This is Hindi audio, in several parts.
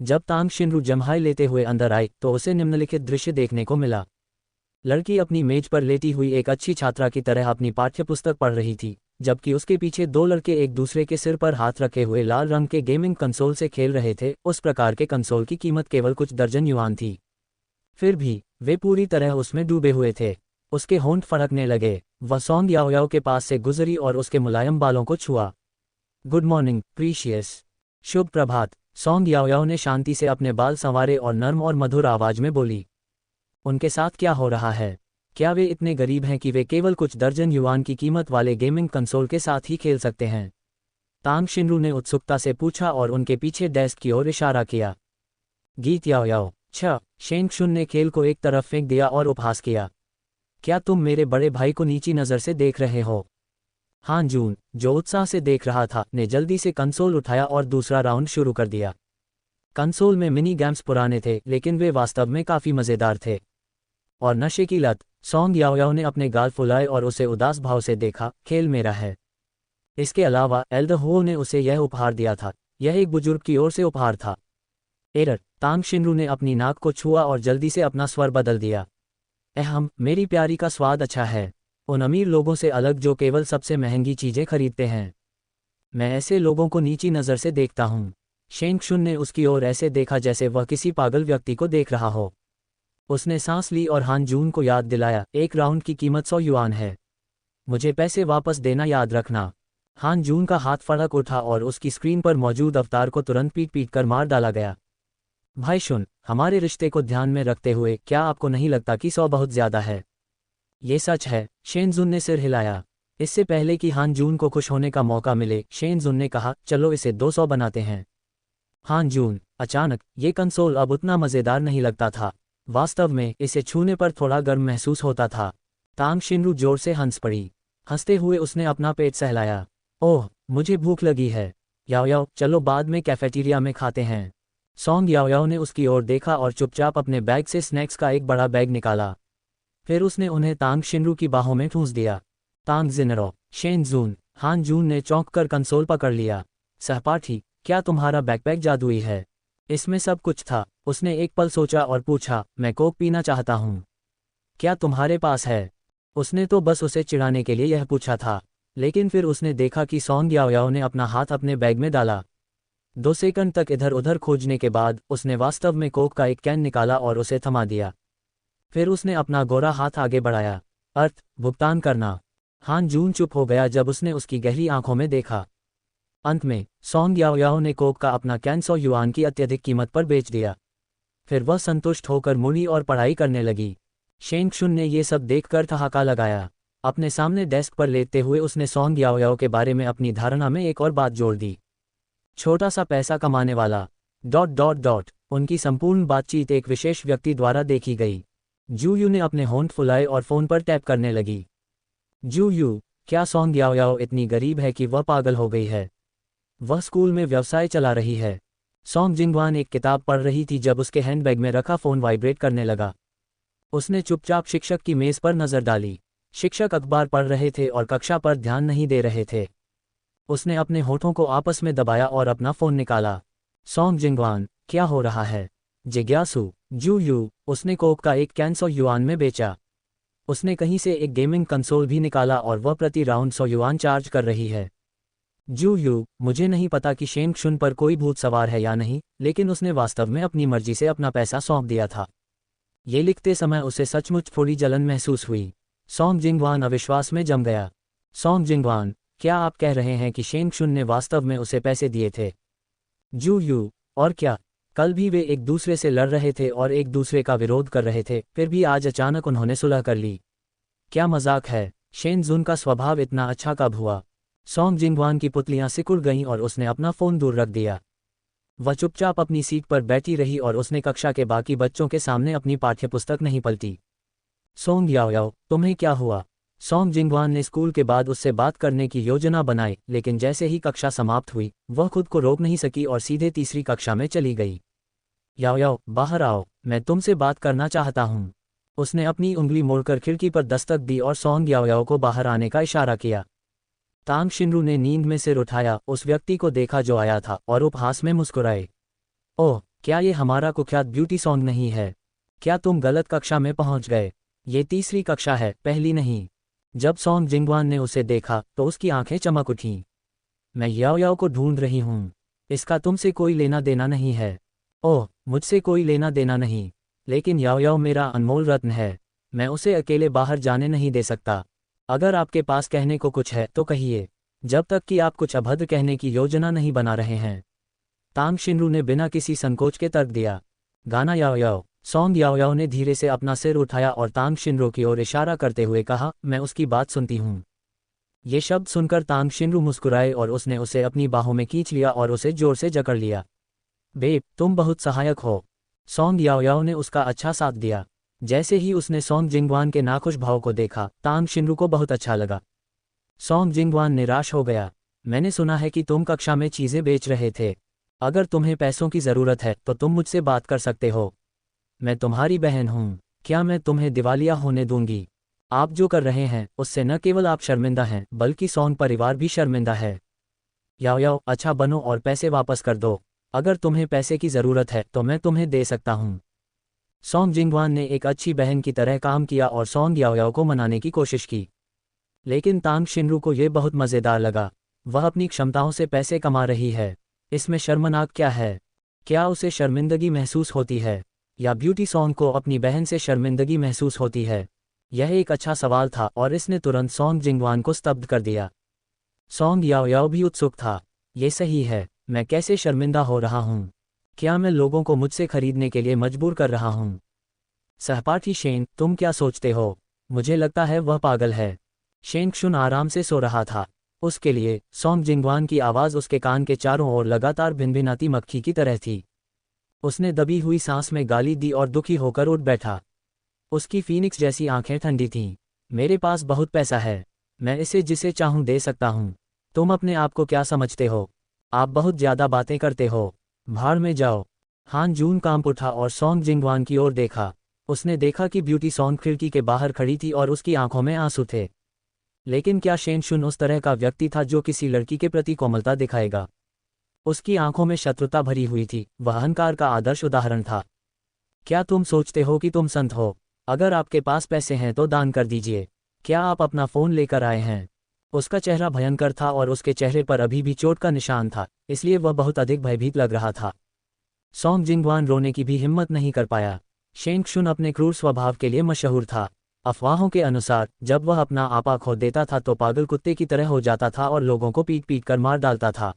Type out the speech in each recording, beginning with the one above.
जब तांग शिनरू जम्हाई लेते हुए अंदर आई तो उसे निम्नलिखित दृश्य देखने को मिला। लड़की अपनी मेज पर लेटी हुई एक अच्छी छात्रा की तरह अपनी पाठ्यपुस्तक पढ़ रही थी, जबकि उसके पीछे दो लड़के एक दूसरे के सिर पर हाथ रखे हुए लाल रंग के गेमिंग कंसोल से खेल रहे थे। उस प्रकार के कंसोल की कीमत केवल कुछ दर्जन युआन थी। फिर भी वे पूरी तरह उसमें डूबे हुए थे। उसके होंठ फड़कने लगे। वह सॉन्ग याओयाओ के पास से गुजरी और उसके मुलायम बालों को छुआ। Good morning precious. शुभ प्रभात। सॉन्ग याओयाओ ने शांति से अपने बाल संवारे और नर्म और मधुर आवाज में बोली। उनके साथ क्या हो रहा है? क्या वे इतने गरीब हैं कि वे केवल कुछ दर्जन युआन की कीमत वाले गेमिंग कंसोल के साथ ही खेल सकते हैं? तांग शिनरू ने उत्सुकता से पूछा और उनके पीछे डेस्क की ओर इशारा किया। गीत याओयाओ। शेंगशुन ने खेल को एक तरफ फेंक दिया और उपहास किया। क्या तुम मेरे बड़े भाई को नीची नज़र से देख रहे हो? हान जून, जो उत्साह से देख रहा था, ने जल्दी से कंसोल उठाया और दूसरा राउंड शुरू कर दिया। कंसोल में मिनी गेम्स पुराने थे, लेकिन वे वास्तव में काफ़ी मज़ेदार थे। और नशे की लत। सॉन्ग याओयाओ ने अपने गाल फुलाए और उसे उदास भाव से देखा। खेल मेरा है। इसके अलावा एल्डर हो ने उसे यह उपहार दिया था। यह एक बुजुर्ग की ओर से उपहार था। एरर। तांग शिनरू ने अपनी नाक को छुआ और जल्दी से अपना स्वर बदल दिया। अहम, मेरी प्यारी का स्वाद अच्छा है। उन अमीर लोगों से अलग जो केवल सबसे महंगी चीज़ें खरीदते हैं। मैं ऐसे लोगों को नीची नज़र से देखता हूँ। शेंगशुन ने उसकी ओर ऐसे देखा जैसे वह किसी पागल व्यक्ति को देख रहा हो। उसने सांस ली और हान जून को याद दिलाया, एक राउंड की कीमत 100 युआन है। मुझे पैसे वापस देना याद रखना। हान जून का हाथ फड़क उठा और उसकी स्क्रीन पर मौजूद अवतार को तुरंत पीट पीट कर मार डाला गया। भाई शुन, हमारे रिश्ते को ध्यान में रखते हुए क्या आपको नहीं लगता कि 100 बहुत ज़्यादा है? ये सच है। शेनजुन ने सिर हिलाया। इससे पहले कि हान जून को खुश होने का मौका मिले, शेनजुन ने कहा, चलो इसे 200 बनाते हैं। हान जून, अचानक ये कंसोल अब उतना मज़ेदार नहीं लगता था। वास्तव में इसे छूने पर थोड़ा गर्म महसूस होता था। तांग शिनरू जोर से हंस पड़ी। हंसते हुए उसने अपना पेट सहलाया। ओह, मुझे भूख लगी है। याओयाओ, चलो बाद में कैफेटेरिया में खाते हैं। सॉन्ग याओयाओ ने उसकी ओर देखा और चुपचाप अपने बैग से स्नैक्स का एक बड़ा बैग निकाला। फिर उसने उन्हें तांग शिनरू की बाहों में ठूंस दिया। तांग जिनरो, शेनजून। हान जून ने चौंक कर कंसोल पकड़ लिया। सहपाठी, क्या तुम्हारा बैकपैक जादुई है? इसमें सब कुछ था। उसने एक पल सोचा और पूछा, मैं कोक पीना चाहता हूँ। क्या तुम्हारे पास है? उसने तो बस उसे चिढ़ाने के लिए यह पूछा था, लेकिन फिर उसने देखा कि सॉन्ग याओयाओ ने अपना हाथ अपने बैग में डाला। 2 सेकंड तक इधर उधर खोजने के बाद उसने वास्तव में कोक का एक कैन निकाला और उसे थमा दिया। फिर उसने अपना गोरा हाथ आगे बढ़ाया। अर्थ, भुगतान करना। हान जून चुप हो गया जब उसने उसकी गहरी आंखों में देखा। अंत में सॉन्ग याओयाओ ने कोक का अपना कैन 100 युआन की अत्यधिक कीमत पर बेच दिया। फिर वह संतुष्ट होकर मुड़ी और पढ़ाई करने लगी। शेंगशुन ने ये सब देखकर ठहाका लगाया। अपने सामने डेस्क पर लेटते हुए उसने सॉन्ग याओयाओ के बारे में अपनी धारणा में एक और बात जोड़ दी। छोटा सा पैसा कमाने वाला। ... उनकी संपूर्ण बातचीत एक विशेष व्यक्ति द्वारा देखी गई। जू यू ने अपने होंठ फुलाए और फोन पर टैप करने लगी। जू यू, क्या सॉन्ग याओयाओ इतनी गरीब है कि वह पागल हो गई है? वह स्कूल में व्यवसाय चला रही है। सॉन्ग जिंगवान एक किताब पढ़ रही थी जब उसके हैंडबैग में रखा फ़ोन वाइब्रेट करने लगा। उसने चुपचाप शिक्षक की मेज़ पर नज़र डाली। शिक्षक अखबार पढ़ रहे थे और कक्षा पर ध्यान नहीं दे रहे थे। उसने अपने होठों को आपस में दबाया और अपना फ़ोन निकाला। सॉन्ग जिंगवान, क्या हो रहा है? जिज्ञासु, जू यू, उसने कोक का एक कैन 100 युआन में बेचा। उसने कहीं से एक गेमिंग कंसोल भी निकाला और वह प्रति राउंड 100 युआन चार्ज कर रही है। जू यू, मुझे नहीं पता कि शेंगशुन पर कोई भूत सवार है या नहीं, लेकिन उसने वास्तव में अपनी मर्जी से अपना पैसा सौंप दिया था। ये लिखते समय उसे सचमुच थोड़ी जलन महसूस हुई। सॉन्ग जिंगवान अविश्वास में जम गया। सॉन्ग जिंगवान, क्या आप कह रहे हैं कि शेंगशुन ने वास्तव में उसे पैसे दिए थे? जू यू, और क्या? कल भी वे एक दूसरे से लड़ रहे थे और एक दूसरे का विरोध कर रहे थे, फिर भी आज अचानक उन्होंने सुलह कर ली। क्या मजाक है? शेनजुन का स्वभाव इतना अच्छा कब हुआ? सॉन्ग जिंगवान की पुतलियां सिकुड़ गईं और उसने अपना फ़ोन दूर रख दिया। वह चुपचाप अपनी सीट पर बैठी रही और उसने कक्षा के बाकी बच्चों के सामने अपनी पाठ्यपुस्तक नहीं पलटी। सॉन्ग याओयाओ, तुम्हें क्या हुआ? सॉन्ग जिंगवान ने स्कूल के बाद उससे बात करने की योजना बनाई, लेकिन जैसे ही कक्षा समाप्त हुई, वह खुद को रोक नहीं सकी और सीधे तीसरी कक्षा में चली गई। याओयाओ, बाहर आओ, मैं तुमसे बात करना चाहता हूँ। उसने अपनी उंगली मोड़कर खिड़की पर दस्तक दी और सॉन्ग याओयाओ को बाहर आने का इशारा किया। तांग शिनरू ने नींद में सिर उठाया, उस व्यक्ति को देखा जो आया था, और उपहास में मुस्कुराए। ओह, क्या ये हमारा कुख्यात ब्यूटी सॉन्ग नहीं है? क्या तुम गलत कक्षा में पहुंच गए? ये तीसरी कक्षा है, पहली नहीं। जब सॉन्ग जिंगवान ने उसे देखा तो उसकी आंखें चमक उठीं। मैं याओ याओ को ढूंढ रही हूँ। इसका तुमसे कोई लेना देना नहीं है। ओह, मुझसे कोई लेना देना नहीं। लेकिन याओ याओ मेरा अनमोल रत्न है। मैं उसे अकेले बाहर जाने नहीं दे सकता। अगर आपके पास कहने को कुछ है तो कहिए, जब तक कि आप कुछ अभद्र कहने की योजना नहीं बना रहे हैं। तांग शिनरू ने बिना किसी संकोच के तर्क दिया। गाना याओ याओ। सॉन्ग याओ याओ ने धीरे से अपना सिर उठाया और तांग शिनरू की ओर इशारा करते हुए कहा, मैं उसकी बात सुनती हूँ। ये शब्द सुनकर तांग शिनरू मुस्कुराए और उसने उसे अपनी बाहों में खींच लिया और उसे जोर से जकड़ लिया। बेब, तुम बहुत सहायक हो। सॉन्ग याओ याओ ने उसका अच्छा साथ दिया। जैसे ही उसने सॉन्ग जिंगवान के नाखुश भाव को देखा, तांग शिनरू को बहुत अच्छा लगा। सॉन्ग जिंगवान निराश हो गया। मैंने सुना है कि तुम कक्षा में चीजें बेच रहे थे। अगर तुम्हें पैसों की जरूरत है तो तुम मुझसे बात कर सकते हो। मैं तुम्हारी बहन हूँ। क्या मैं तुम्हें दिवालिया होने दूंगी? आप जो कर रहे हैं उससे न केवल आप शर्मिंदा हैं बल्कि सॉन्ग परिवार भी शर्मिंदा है। याओ याओ, अच्छा बनो और पैसे वापस कर दो। अगर तुम्हें पैसे की जरूरत है तो मैं तुम्हें दे सकता हूँ। सॉन्ग जिंगवान ने एक अच्छी बहन की तरह काम किया और सॉन्ग याओ याओ को मनाने की कोशिश की। लेकिन तांग शिनरू को यह बहुत मज़ेदार लगा। वह अपनी क्षमताओं से पैसे कमा रही है। इसमें शर्मनाक क्या है? क्या उसे शर्मिंदगी महसूस होती है, या ब्यूटी सॉन्ग को अपनी बहन से शर्मिंदगी महसूस होती है? यह एक अच्छा सवाल था और इसने तुरंत सॉन्ग जिंगवान को स्तब्ध कर दिया। सॉन्ग याओ याओ भी उत्सुक था। ये सही है, मैं कैसे शर्मिंदा हो रहा हूँ? क्या मैं लोगों को मुझसे खरीदने के लिए मजबूर कर रहा हूँ? सहपाठी शेन, तुम क्या सोचते हो? मुझे लगता है वह पागल है। शेन क्षुन आराम से सो रहा था। उसके लिए सॉन्ग जिंगवान की आवाज़ उसके कान के चारों ओर लगातार भिनभिनाती मक्खी की तरह थी। उसने दबी हुई सांस में गाली दी और दुखी होकर उठ बैठा। उसकी फीनिक्स जैसी आंखें ठंडी थीं। मेरे पास बहुत पैसा है। मैं इसे जिसे चाहूं दे सकता हूं। तुम अपने आप को क्या समझते हो? आप बहुत ज़्यादा बातें करते हो। भाड़ में जाओ। हान जून कांप उठा और सॉन्ग जिंगवान की ओर देखा। उसने देखा कि ब्यूटी सॉन्ग खिड़की के बाहर खड़ी थी और उसकी आंखों में आंसू थे। लेकिन क्या शेन शुन उस तरह का व्यक्ति था जो किसी लड़की के प्रति कोमलता दिखाएगा? उसकी आंखों में शत्रुता भरी हुई थी। वह अहंकार का आदर्श उदाहरण था। क्या तुम सोचते हो कि तुम संत हो? अगर आपके पास पैसे हैं तो दान कर दीजिए। क्या आप अपना फ़ोन लेकर आए हैं? उसका चेहरा भयंकर था और उसके चेहरे पर अभी भी चोट का निशान था, इसलिए वह बहुत अधिक भयभीत लग रहा था। सॉन्ग जिंगवान रोने की भी हिम्मत नहीं कर पाया। शेन क्षुन अपने क्रूर स्वभाव के लिए मशहूर था। अफवाहों के अनुसार जब वह अपना आपा खो देता था तो पागल कुत्ते की तरह हो जाता था और लोगों को पीट पीट कर मार डालता था।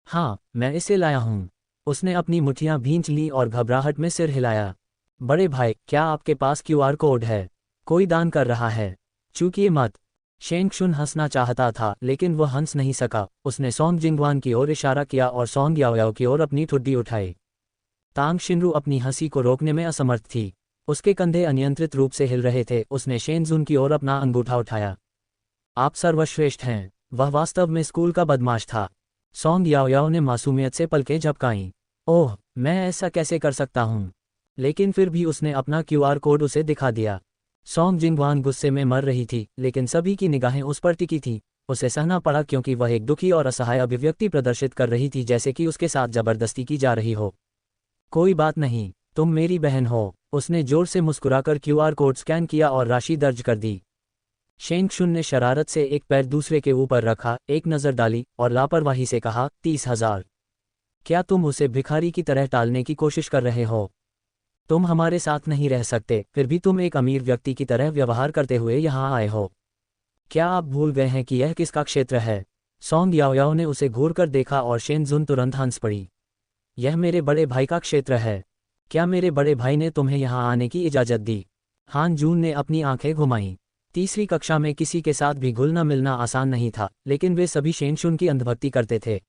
हाँ, मैं इसे लाया हूँ। उसने अपनी मुट्ठियाँ भींच लीं और घबराहट में सिर हिलाया। बड़े भाई, क्या आपके पास क्यूआर कोड है? कोई दान कर रहा है? चूकिए मत। शेन क्षुन हंसना चाहता था लेकिन वह हंस नहीं सका। उसने सॉन्ग जिंगवान की ओर इशारा किया और सॉन्ग याओ याओ की ओर अपनी ठुड्डी उठाई। तांग शिनरू अपनी हंसी को रोकने में असमर्थ थी। उसके कंधे अनियंत्रित रूप से हिल रहे थे। उसने शेन जुन की ओर अपना अंगूठा उठाया। आप सर्वश्रेष्ठ हैं। वह वास्तव में स्कूल का बदमाश था। सॉन्ग याओ याओ ने मासूमियत से पलकें झपकाईं। ओह, मैं ऐसा कैसे कर सकता हूँ? लेकिन फिर भी उसने अपना क्यूआर कोड उसे दिखा दिया। सॉन्ग जिंगवान गुस्से में मर रही थी लेकिन सभी की निगाहें उस पर टिकी थीं। उसे सहना पड़ा क्योंकि वह एक दुखी और असहाय अभिव्यक्ति प्रदर्शित कर रही थी, जैसे कि उसके साथ जबरदस्ती की जा रही हो। कोई बात नहीं, तुम मेरी बहन हो। उसने जोर से मुस्कुराकर क्यूआर कोड स्कैन किया और राशि दर्ज कर दी। शेन क्षुन ने शरारत से एक पैर दूसरे के ऊपर रखा, एक नज़र डाली और लापरवाही से कहा, 30,000। क्या तुम उसे भिखारी की तरह टालने की कोशिश कर रहे हो? तुम हमारे साथ नहीं रह सकते, फिर भी तुम एक अमीर व्यक्ति की तरह व्यवहार करते हुए यहाँ आए हो। क्या आप भूल गए हैं कि यह किसका क्षेत्र है? सॉन्ग याओ याओ ने उसे घूर कर देखा और शेन जुन तुरंत हंस पड़ी। यह मेरे बड़े भाई का क्षेत्र है। क्या मेरे बड़े भाई ने तुम्हें यहाँ आने की इजाज़त दी? हान जून ने अपनी आंखें घुमाईं। तीसरी कक्षा में किसी के साथ भी घुलना मिलना आसान नहीं था, लेकिन वे सभी शेन शुन की अंधभक्ति करते थे।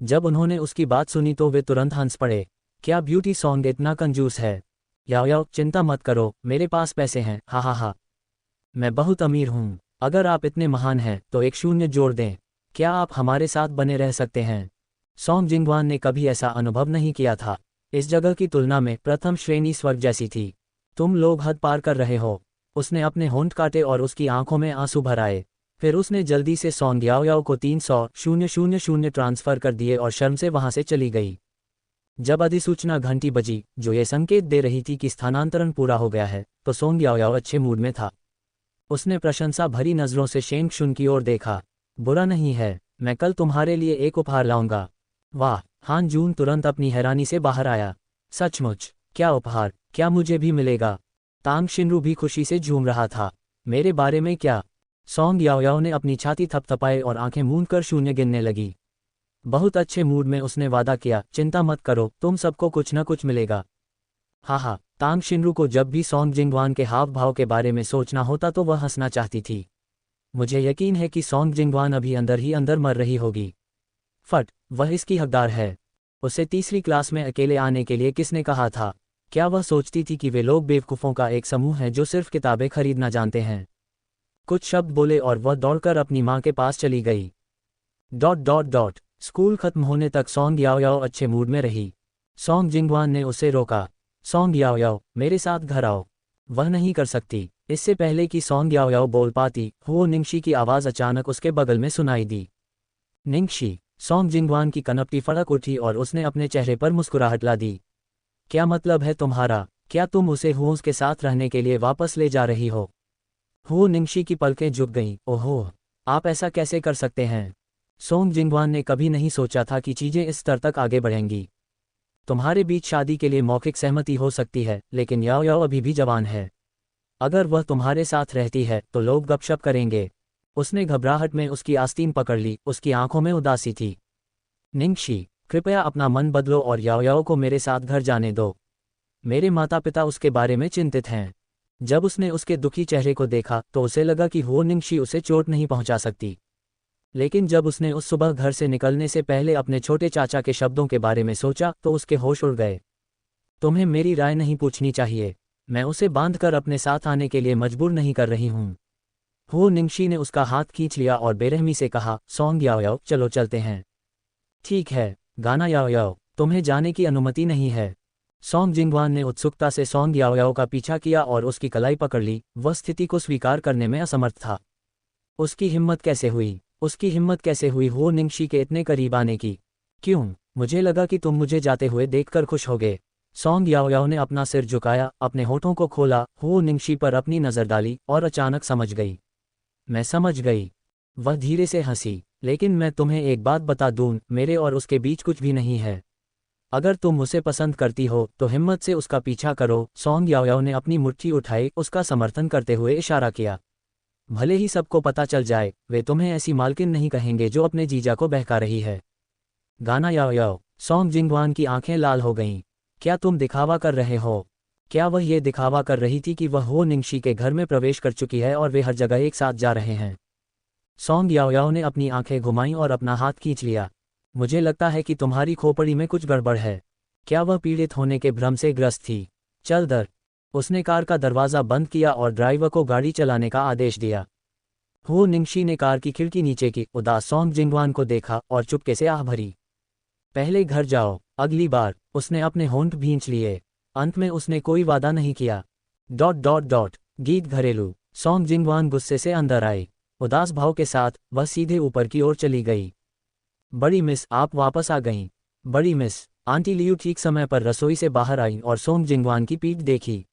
जब उन्होंने उसकी बात सुनी तो वे तुरंत हंस पड़े। क्या ब्यूटी सॉन्ग इतना कंजूस है? याओ याओ, चिंता मत करो, मेरे पास पैसे हैं। हा हा हा, मैं बहुत अमीर हूँ। अगर आप इतने महान हैं तो एक शून्य जोड़ दें। क्या आप हमारे साथ बने रह सकते हैं? सॉन्ग जिंगवान ने कभी ऐसा अनुभव नहीं किया था। इस जगह की तुलना में प्रथम श्रेणी स्वर्ग जैसी थी। तुम लोग हद पार कर रहे हो। उसने अपने होंठ काटे और उसकी आंखों में आंसू भर आए। फिर उसने जल्दी से सॉन्ग याओ याओ को 300,000 ट्रांसफ़र कर दिए और शर्म से वहां से चली गई। जब अधिसूचना घंटी बजी, जो ये संकेत दे रही थी कि स्थानांतरण पूरा हो गया है, तो सोंग याओयाओ अच्छे मूड में था। उसने प्रशंसा भरी नज़रों से शेंग शुन की ओर देखा। बुरा नहीं है, मैं कल तुम्हारे लिए एक उपहार लाऊंगा। वाह! हान जून तुरंत अपनी हैरानी से बाहर आया। सचमुच? क्या उपहार? क्या मुझे भी मिलेगा? तांग शिनरू भी खुशी से झूम रहा था। मेरे बारे में क्या? सोंग याओयाओ ने अपनी छाती थपथपाई और आंखें मूंदकर शून्य गिनने लगी। बहुत अच्छे मूड में उसने वादा किया, चिंता मत करो, तुम सबको कुछ न कुछ मिलेगा। हा, तांग शिनरू को जब भी सोंग जिंगवान के हाव भाव के बारे में सोचना होता तो वह हंसना चाहती थी। मुझे यकीन है कि सोंग जिंगवान अभी अंदर ही अंदर मर रही होगी। फट, वह इसकी हकदार है। उसे तीसरी क्लास में अकेले आने के लिए किसने कहा था? क्या वह सोचती थी कि वे लोग बेवकूफ़ों का एक समूह है जो सिर्फ किताबें खरीदना जानते हैं? कुछ शब्द बोले और वह दौड़कर अपनी माँ के पास चली गई। ... स्कूल खत्म होने तक सोंग याओयाओ अच्छे मूड में रही। सोंग जिंगवान ने उसे रोका। सोंग याओयाओ, मेरे साथ घर आओ। वह नहीं कर सकती। इससे पहले कि सोंग याओयाओ बोल पाती, हुओ निंगशी की आवाज़ अचानक उसके बगल में सुनाई दी। निंगशी! सोंग जिंगवान की कनपटी फड़क उठी और उसने अपने चेहरे पर मुस्कुराहट ला दी। क्या मतलब है तुम्हारा? क्या तुम उसे हुओं के साथ रहने के लिए वापस ले जा रही हो? हुओ निंगशी की पलकें झुक गईं। ओहो, आप ऐसा कैसे कर सकते हैं? सोंग जिंगवान ने कभी नहीं सोचा था कि चीज़ें इस स्तर तक आगे बढ़ेंगी। तुम्हारे बीच शादी के लिए मौखिक सहमति हो सकती है, लेकिन याओयाओ अभी भी जवान है। अगर वह तुम्हारे साथ रहती है तो लोग गपशप करेंगे। उसने घबराहट में उसकी आस्तीन पकड़ ली, उसकी आंखों में उदासी थी। निंगशी, कृपया अपना मन बदलो और याओयाओ को मेरे साथ घर जाने दो। मेरे माता पिता उसके बारे में चिंतित हैं। जब उसने उसके दुखी चेहरे को देखा तो उसे लगा कि हुओ निंगशी उसे चोट नहीं पहुंचा सकती। लेकिन जब उसने उस सुबह घर से निकलने से पहले अपने छोटे चाचा के शब्दों के बारे में सोचा तो उसके होश उड़ गए। तुम्हें मेरी राय नहीं पूछनी चाहिए। मैं उसे बांधकर अपने साथ आने के लिए मजबूर नहीं कर रही हूँ। हुओ निंगशी ने उसका हाथ खींच लिया और बेरहमी से कहा, सोंग याओयाओ, चलो चलते हैं। ठीक है, गाना याओयाओ, तुम्हें जाने की अनुमति नहीं है। सोंग जिंगवान ने उत्सुकता से सोंग याओयाओ का पीछा किया और उसकी कलाई पकड़ ली। वह स्थिति को स्वीकार करने में असमर्थ था। उसकी हिम्मत कैसे हुई हुओ निंगशी के इतने करीब आने की? क्यों? मुझे लगा कि तुम मुझे जाते हुए देखकर खुश होगे। सोंग याओयाओ ने अपना सिर झुकाया, अपने होठों को खोला, हुओ निंगशी पर अपनी नज़र डाली और अचानक समझ गई। मैं समझ गई। वह धीरे से हंसी। लेकिन मैं तुम्हें एक बात बता दूं, मेरे और उसके बीच कुछ भी नहीं है। अगर तुम उसे पसंद करती हो तो हिम्मत से उसका पीछा करो। सोंग याओयाओ ने अपनी मुट्ठी उठाई, उसका समर्थन करते हुए इशारा किया। भले ही सबको पता चल जाए, वे तुम्हें ऐसी मालकिन नहीं कहेंगे जो अपने जीजा को बहका रही है। गाना याओयाओ। सोंग जिंगवान की आंखें लाल हो गईं। क्या तुम दिखावा कर रहे हो? क्या वह ये दिखावा कर रही थी कि वह हुओ निंगशी के घर में प्रवेश कर चुकी है और वे हर जगह एक साथ जा रहे हैं? सोंग याओयाओ ने अपनी आंखें घुमाईं और अपना हाथ खींच लिया। मुझे लगता है कि तुम्हारी खोपड़ी में कुछ गड़बड़ है। क्या वह पीड़ित होने के भ्रम से ग्रस्त थी? चल दर। उसने कार का दरवाज़ा बंद किया और ड्राइवर को गाड़ी चलाने का आदेश दिया। हुओ निंगशी ने कार की खिड़की नीचे की, उदास सोंग जिंगवान को देखा और चुपके से आह भरी। पहले घर जाओ, अगली बार। उसने अपने होंठ भींच लिए। अंत में उसने कोई वादा नहीं किया। ... गीत घरेलू। सोंग जिंगवान गुस्से से अंदर आई। उदास भाव के साथ वह सीधे ऊपर की ओर चली गई। बड़ी मिस, आप वापस आ गईं। बड़ी मिस। आंटी लियू ठीक समय पर रसोई से बाहर आई और सोंग जिंगवान की पीठ देखी।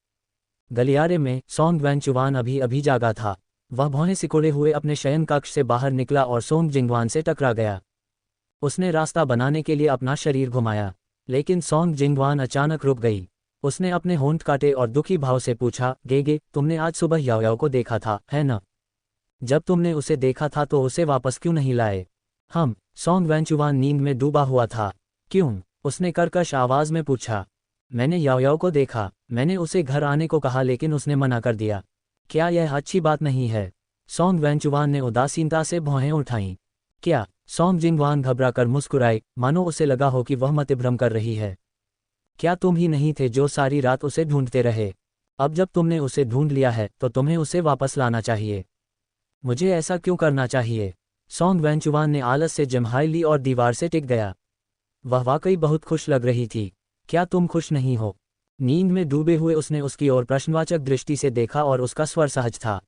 गलियारे में सोंग वेंचुवान अभी अभी जागा था। वह भौहें सिकोड़े हुए अपने शयन कक्ष से बाहर निकला और सोंग जिंगवान से टकरा गया। उसने रास्ता बनाने के लिए अपना शरीर घुमाया, लेकिन सोंग जिंगवान अचानक रुक गई। उसने अपने होंठ काटे और दुखी भाव से पूछा, गेगे, तुमने आज सुबह याओयाओ को देखा था, है न? जब तुमने उसे देखा था तो उसे वापस क्यों नहीं लाए? हम। सोंग वेंचुवान नींद में डूबा हुआ था। क्यों? उसने कर्कश आवाज में पूछा। मैंने याओयाओ को देखा। मैंने उसे घर आने को कहा लेकिन उसने मना कर दिया। क्या यह अच्छी बात नहीं है? सोंग वेंचुवान ने उदासीनता से भौहें उठाईं। क्या? सोंग जिंगवान घबराकर मुस्कुराई, मानो उसे लगा हो कि वह मतिभ्रम कर रही है। क्या तुम ही नहीं थे जो सारी रात उसे ढूंढते रहे? अब जब तुमने उसे ढूंढ लिया है तो तुम्हें उसे वापस लाना चाहिए। मुझे ऐसा क्यों करना चाहिए? सोंग वेंचुवान ने आलस से जम्हाई ली और दीवार से टिक गया। वह वाकई बहुत खुश लग रही थी। क्या तुम खुश नहीं हो? नींद में डूबे हुए उसने उसकी ओर प्रश्नवाचक दृष्टि से देखा और उसका स्वर सहज था।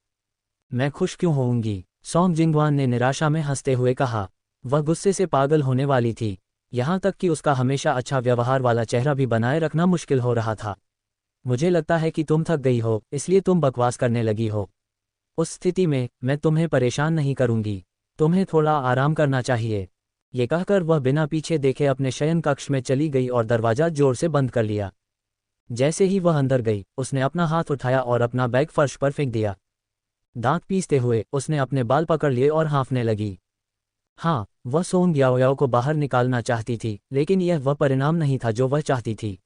मैं खुश क्यों होऊंगी? सोंग जिंगवान ने निराशा में हंसते हुए कहा। वह गुस्से से पागल होने वाली थी। यहाँ तक कि उसका हमेशा अच्छा व्यवहार वाला चेहरा भी बनाए रखना मुश्किल हो रहा था। मुझे लगता है कि तुम थक गई हो, इसलिए तुम बकवास करने लगी हो। उस स्थिति में मैं तुम्हें परेशान नहीं करूंगी। तुम्हें थोड़ा आराम करना चाहिए। ये कहकर वह बिना पीछे देखे अपने शयन कक्ष में चली गई और दरवाजा जोर से बंद कर लिया। जैसे ही वह अंदर गई, उसने अपना हाथ उठाया और अपना बैग फर्श पर फेंक दिया। दांत पीसते हुए उसने अपने बाल पकड़ लिए और हाँफने लगी। हाँ, वह सोंग याओयाओ को बाहर निकालना चाहती थी, लेकिन यह वह परिणाम नहीं था जो वह चाहती थी।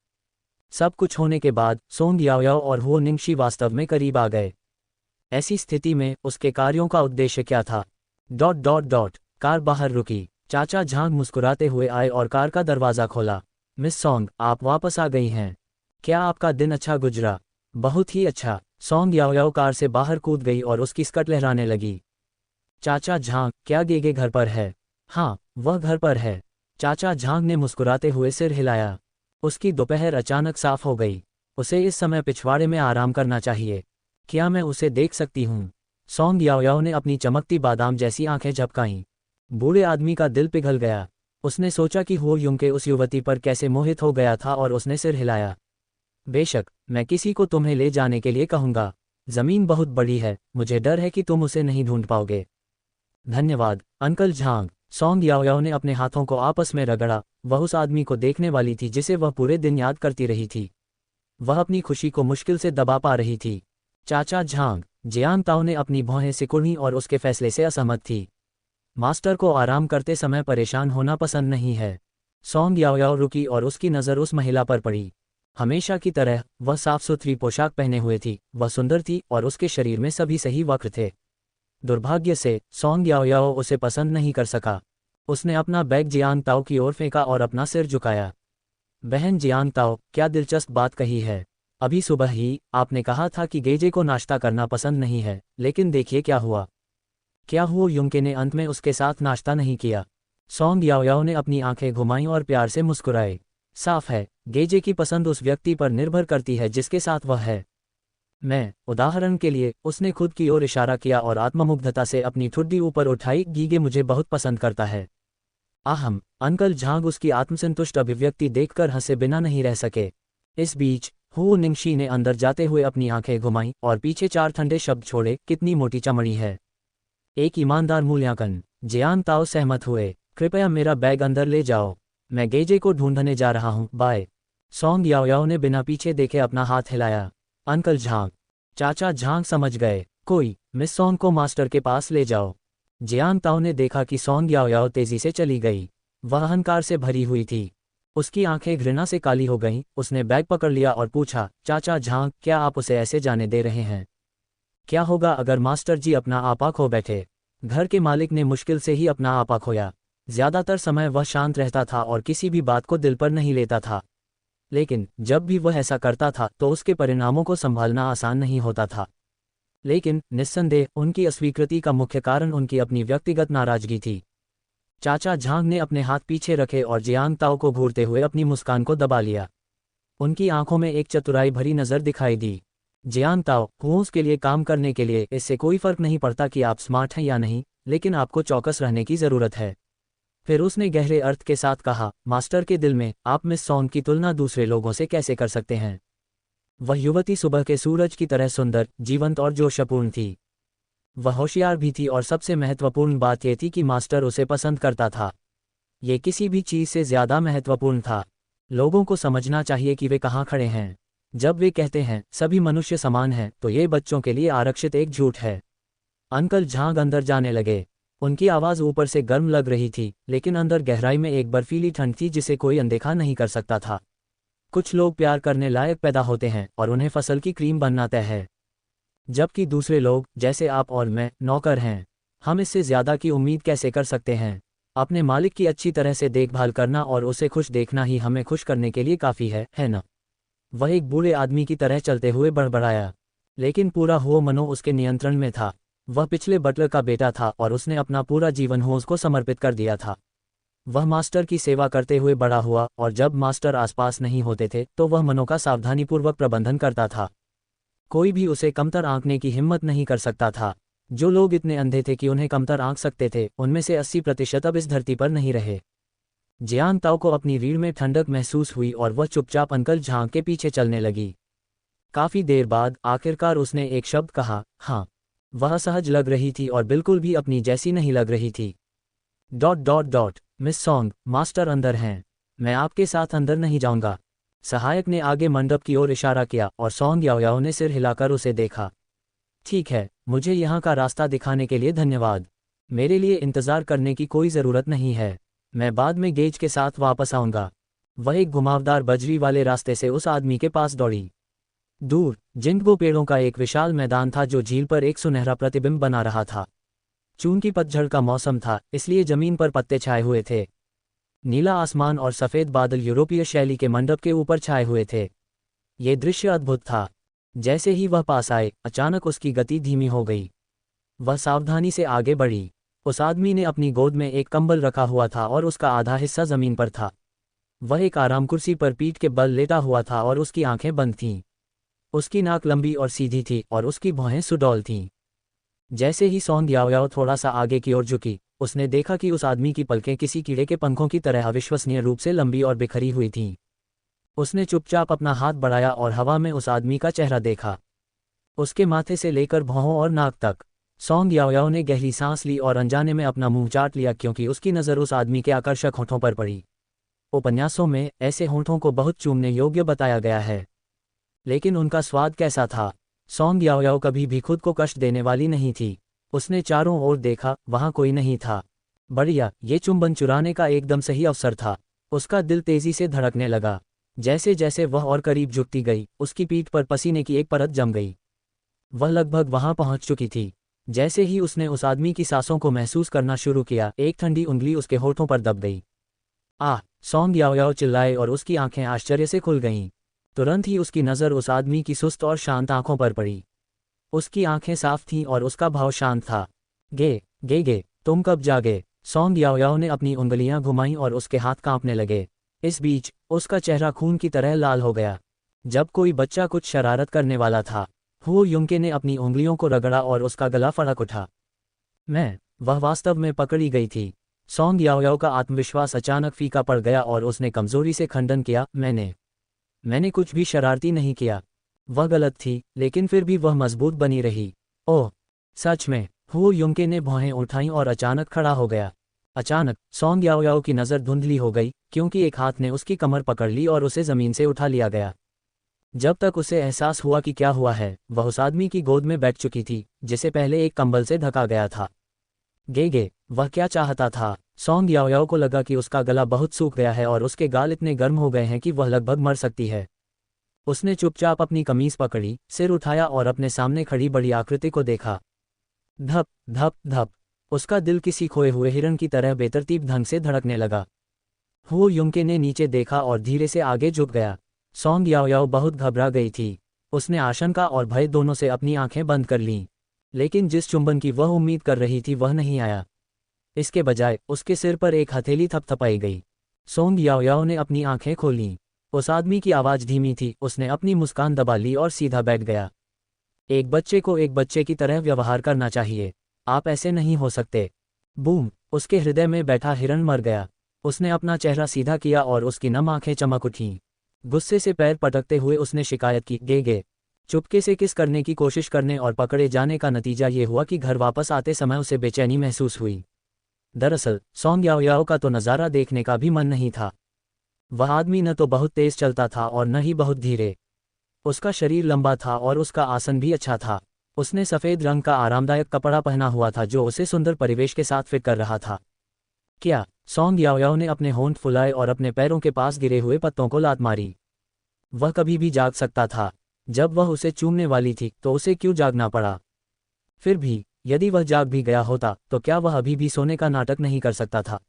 सब कुछ होने के बाद सोंग याओयाओ और हुओ निंगशी वास्तव में करीब आ गए। ऐसी स्थिति में उसके कार्यों का उद्देश्य क्या था? ... कार बाहर रुकी। चाचा झांग मुस्कुराते हुए आए और कार का दरवाज़ा खोला। मिस सोंग, आप वापस आ गई हैं। क्या आपका दिन अच्छा गुजरा? बहुत ही अच्छा। सोंग याओयाओ कार से बाहर कूद गई और उसकी स्कर्ट लहराने लगी। चाचा झांग, क्या गेगे घर पर है? हाँ, वह घर पर है। चाचा झांग ने मुस्कुराते हुए सिर हिलाया। उसकी दोपहर अचानक साफ हो गई। उसे इस समय पिछवाड़े में आराम करना चाहिए। क्या मैं उसे देख सकती हूँ? सोंग याओयाओ ने अपनी चमकती बादाम जैसी आंखें झपकाईं। बूढ़े आदमी का दिल पिघल गया। उसने सोचा कि हो यूं के उस युवती पर कैसे मोहित हो गया था और उसने सिर हिलाया। बेशक, मैं किसी को तुम्हें ले जाने के लिए कहूँगा। ज़मीन बहुत बड़ी है, मुझे डर है कि तुम उसे नहीं ढूंढ पाओगे। धन्यवाद, अंकल झांग। सोंग याओयाओ ने अपने हाथों को आपस में रगड़ा। वह उस आदमी को देखने वाली थी जिसे वह पूरे दिन याद करती रही थी। वह अपनी खुशी को मुश्किल से दबा पा रही थी। चाचा झांग। जियान ताओ ने अपनी भौहें सिकुड़ी और उसके फैसले से असहमत थी। मास्टर को आराम करते समय परेशान होना पसंद नहीं है। सोंग याओयाओ रुकी और उसकी नज़र उस महिला पर पड़ी। हमेशा की तरह वह साफ सुथरी पोशाक पहने हुए थी, वह सुंदर थी और उसके शरीर में सभी सही वक्र थे। दुर्भाग्य से सोंग याओयाओ उसे पसंद नहीं कर सका। उसने अपना बैग जियांग ताओ की ओर फेंका और अपना सिर झुकाया। बहन जियांग ताओ, क्या दिलचस्प बात कही है। अभी सुबह ही आपने कहा था कि गेजे को नाश्ता करना पसंद नहीं है, लेकिन देखिए क्या हुआ। क्या हुओ युंके ने अंत में उसके साथ नाश्ता नहीं किया? सोंग याओयाओ ने अपनी आंखें घुमाईं और प्यार से मुस्कुराए। साफ है, गेजे की पसंद उस व्यक्ति पर निर्भर करती है जिसके साथ वह है। मैं, उदाहरण के लिए, उसने खुद की ओर इशारा किया और आत्ममुग्धता से अपनी ठुड्डी ऊपर उठाई। गीगे मुझे बहुत पसंद करता है। आहम, अंकल झांग उसकी आत्मसंतुष्ट अभिव्यक्ति देखकर हंसे बिना नहीं रह सके। इस बीच हुओ निंगशी ने अंदर जाते हुए अपनी आंखें घुमाईं और पीछे 4 ठंडे शब्द छोड़े, कितनी मोटी चमड़ी है। एक ईमानदार मूल्यांकन। जियान ताओ सहमत हुए। कृपया मेरा बैग अंदर ले जाओ, मैं गेजे को ढूंढने जा रहा हूँ, बाय। सोंग याओयाओ ने बिना पीछे देखे अपना हाथ हिलाया। अंकल झांग। चाचा झांग समझ गए। कोई, मिस सोंग को मास्टर के पास ले जाओ। जियान ताओ ने देखा कि सोंग याओयाओ तेजी से चली गई। वह अहंकार से भरी हुई थी। उसकी आंखें घृणा से काली हो गईं। उसने बैग पकड़ लिया और पूछा, चाचा झांग, क्या आप उसे ऐसे जाने दे रहे हैं? क्या होगा अगर मास्टर जी अपना आपा खो बैठे? घर के मालिक ने मुश्किल से ही अपना आपा खोया। ज्यादातर समय वह शांत रहता था और किसी भी बात को दिल पर नहीं लेता था। लेकिन जब भी वह ऐसा करता था तो उसके परिणामों को संभालना आसान नहीं होता था। लेकिन निस्संदेह उनकी अस्वीकृति का मुख्य कारण उनकी अपनी व्यक्तिगत नाराजगी थी। चाचा झांग ने अपने हाथ पीछे रखे और जियांग ताओ को घूरते हुए अपनी मुस्कान को दबा लिया। उनकी आंखों में एक चतुराई भरी नज़र दिखाई दी। जियांग ताओ, हुओस के लिए काम करने के लिए इससे कोई फर्क नहीं पड़ता कि आप स्मार्ट हैं या नहीं, लेकिन आपको चौकस रहने की ज़रूरत है। फिर उसने गहरे अर्थ के साथ कहा, मास्टर के दिल में आप मिस सोंग की तुलना दूसरे लोगों से कैसे कर सकते हैं? वह युवती सुबह के सूरज की तरह सुंदर, जीवंत और जोशपूर्ण थी। वह होशियार भी थी और सबसे महत्वपूर्ण बात यह थी कि मास्टर उसे पसंद करता था। ये किसी भी चीज़ से ज़्यादा महत्वपूर्ण था। लोगों को समझना चाहिए कि वे कहाँ खड़े हैं। जब वे कहते हैं सभी मनुष्य समान हैं, तो ये बच्चों के लिए आरक्षित एक झूठ है। अंकल झांग अंदर जाने लगे। उनकी आवाज़ ऊपर से गर्म लग रही थी, लेकिन अंदर गहराई में एक बर्फीली ठंड थी जिसे कोई अनदेखा नहीं कर सकता था। कुछ लोग प्यार करने लायक पैदा होते हैं और उन्हें फसल की क्रीम बनना तय है, जबकि दूसरे लोग, जैसे आप और मैं, नौकर हैं। हम इससे ज़्यादा की उम्मीद कैसे कर सकते हैं? अपने मालिक की अच्छी तरह से देखभाल करना और उसे खुश देखना ही हमें खुश करने के लिए काफ़ी है ना? वह एक बूढ़े आदमी की तरह चलते हुए बड़बड़ाया, लेकिन पूरा हुओ मनो उसके नियंत्रण में था। वह पिछले बटलर का बेटा था और उसने अपना पूरा जीवन होस को समर्पित कर दिया था। वह मास्टर की सेवा करते हुए बड़ा हुआ और जब मास्टर आसपास नहीं होते थे तो वह मनो का सावधानीपूर्वक प्रबंधन करता था। कोई भी उसे कमतर आंकने की हिम्मत नहीं कर सकता था। जो लोग इतने अंधे थे कि उन्हें कमतर आंक सकते थे, उनमें से 80% अब इस धरती पर नहीं रहे। जियान ताओ को अपनी रीढ़ में ठंडक महसूस हुई और वह चुपचाप अंकल झांग के पीछे चलने लगी। काफी देर बाद आखिरकार उसने एक शब्द कहा, हाँ। वह सहज लग रही थी और बिल्कुल भी अपनी जैसी नहीं लग रही थी। मिस सॉन्ग, मास्टर अंदर हैं। मैं आपके साथ अंदर नहीं जाऊंगा। सहायक ने आगे मंडप की ओर इशारा किया और सॉन्ग याओयाओ ने सिर हिलाकर उसे देखा। ठीक है, मुझे यहाँ का रास्ता दिखाने के लिए धन्यवाद। मेरे लिए इंतज़ार करने की कोई ज़रूरत नहीं है। मैं बाद में गेज के साथ वापस आऊँगा। वह एक घुमावदार बजरी वाले रास्ते से उस आदमी के पास दौड़ी। दूर जिंगबो पेड़ों का एक विशाल मैदान था जो झील पर एक सुनहरा प्रतिबिंब बना रहा था। चूंकि पतझड़ का मौसम था, इसलिए जमीन पर पत्ते छाए हुए थे। नीला आसमान और सफ़ेद बादल यूरोपीय शैली के मंडप के ऊपर छाए हुए थे। ये दृश्य अद्भुत था। जैसे ही वह पास आए, अचानक उसकी गति धीमी हो गई। वह सावधानी से आगे बढ़ी। उस आदमी ने अपनी गोद में एक कंबल रखा हुआ था और उसका आधा हिस्सा जमीन पर था। वह एक आराम कुर्सी पर पीठ के बल लेटा हुआ था और उसकी आंखें बंद थीं। उसकी नाक लंबी और सीधी थी और उसकी भौहें सुडौल थीं। जैसे ही सॉन्ग याओयाओ थोड़ा सा आगे की ओर झुकी, उसने देखा कि उस आदमी की पलकें किसी कीड़े के पंखों की तरह अविश्वसनीय रूप से लंबी और बिखरी हुई थीं। उसने चुपचाप अपना हाथ बढ़ाया और हवा में उस आदमी का चेहरा देखा। उसके माथे से लेकर भौहों और नाक तक। सॉन्ग याओयाओ ने गहरी सांस ली और अनजाने में अपना मुंह चाट लिया क्योंकि उसकी नज़र उस आदमी के आकर्षक होठों पर पड़ी। उपन्यासों में ऐसे होठों को बहुत चूमने योग्य बताया गया है, लेकिन उनका स्वाद कैसा था? सॉन्ग याओयाओ कभी भी खुद को कष्ट देने वाली नहीं थी। उसने चारों ओर देखा, वहां कोई नहीं था। बढ़िया, ये चुंबन चुराने का एकदम सही अवसर था। उसका दिल तेजी से धड़कने लगा। जैसे जैसे वह और करीब झुकती गई, उसकी पीठ पर पसीने की एक परत जम गई। वह लगभग वहां पहुंच चुकी थी। जैसे ही उसने उस आदमी की सांसों को महसूस करना शुरू किया, एक ठंडी उंगली उसके होठों पर दब गई। आह! सॉन्ग याओयाओ चिल्लाए और उसकी आंखें आश्चर्य से खुल गईं। तुरंत ही उसकी नज़र उस आदमी की सुस्त और शांत आंखों पर पड़ी। उसकी आंखें साफ थीं और उसका भाव शांत था। गे, तुम कब जागे? सॉन्ग याओयाओ ने अपनी उंगलियां घुमाईं और उसके हाथ कांपने लगे। इस बीच उसका चेहरा खून की तरह लाल हो गया। जब कोई बच्चा कुछ शरारत करने वाला था। हुओ युंके ने अपनी उंगलियों को रगड़ा और उसका गला फड़क उठा। वह वास्तव में पकड़ी गई थी। सॉन्ग याओयाओ का आत्मविश्वास अचानक फीका पड़ गया और उसने कमजोरी से खंडन किया, मैंने कुछ भी शरारती नहीं किया। वह गलत थी, लेकिन फिर भी वह मजबूत बनी रही। ओह, सच में? हुओ युंके ने भौहें उठाईं और अचानक खड़ा हो गया। अचानक सॉन्ग याओयाओ की नज़र धुंधली हो गई क्योंकि एक हाथ ने उसकी कमर पकड़ ली और उसे ज़मीन से उठा लिया गया। जब तक उसे एहसास हुआ कि क्या हुआ है, वह उस आदमी की गोद में बैठ चुकी थी जिसे पहले एक कंबल से ढका गया था। वह क्या चाहता था? सॉन्ग याओयाओ को लगा कि उसका गला बहुत सूख गया है और उसके गाल इतने गर्म हो गए हैं कि वह लगभग मर सकती है। उसने चुपचाप अपनी कमीज पकड़ी, सिर उठाया और अपने सामने खड़ी बड़ी आकृति को देखा। धप धप धप, उसका दिल किसी खोए हुए हिरन की तरह बेतरतीब ढंग से धड़कने लगा। हुओ युंके ने नीचे देखा और धीरे से आगे झुक गया। सॉन्ग याओयाओ बहुत घबरा गई थी। उसने आशंका और भय दोनों से अपनी आंखें बंद कर लीं, लेकिन जिस चुंबन की वह उम्मीद कर रही थी वह नहीं आया। इसके बजाय उसके सिर पर एक हथेली थपथपाई गई। सॉन्ग याओयाओ ने अपनी आंखें खोलीं। उस आदमी की आवाज़ धीमी थी। उसने अपनी मुस्कान दबा ली और सीधा बैठ गया। एक बच्चे को एक बच्चे की तरह व्यवहार करना चाहिए। आप ऐसे नहीं हो सकते। बूम! उसके हृदय में बैठा हिरन मर गया। उसने अपना चेहरा सीधा किया और उसकी नम आंखें चमक उठीं। गुस्से से पैर पटकते हुए उसने शिकायत की, गे। चुपके से किस करने की कोशिश करने और पकड़े जाने का नतीजा ये हुआ कि घर वापस आते समय उसे बेचैनी महसूस हुई। दरअसल सॉन्ग याओयाओ का तो नज़ारा देखने का भी मन नहीं था। वह आदमी न तो बहुत तेज चलता था और न ही बहुत धीरे। उसका शरीर लंबा था और उसका आसन भी अच्छा था। उसने सफ़ेद रंग का आरामदायक कपड़ा पहना हुआ था जो उसे सुंदर परिवेश के साथ फिट कर रहा था। क्या? सॉन्ग याओयाओ ने अपने होंठ फुलाए और अपने पैरों के पास गिरे हुए पत्तों को लात मारी। वह कभी भी जाग सकता था। जब वह उसे चूमने वाली थी तो उसे क्यों जागना पड़ा? फिर भी यदि वह जाग भी गया होता तो क्या वह अभी भी सोने का नाटक नहीं कर सकता था?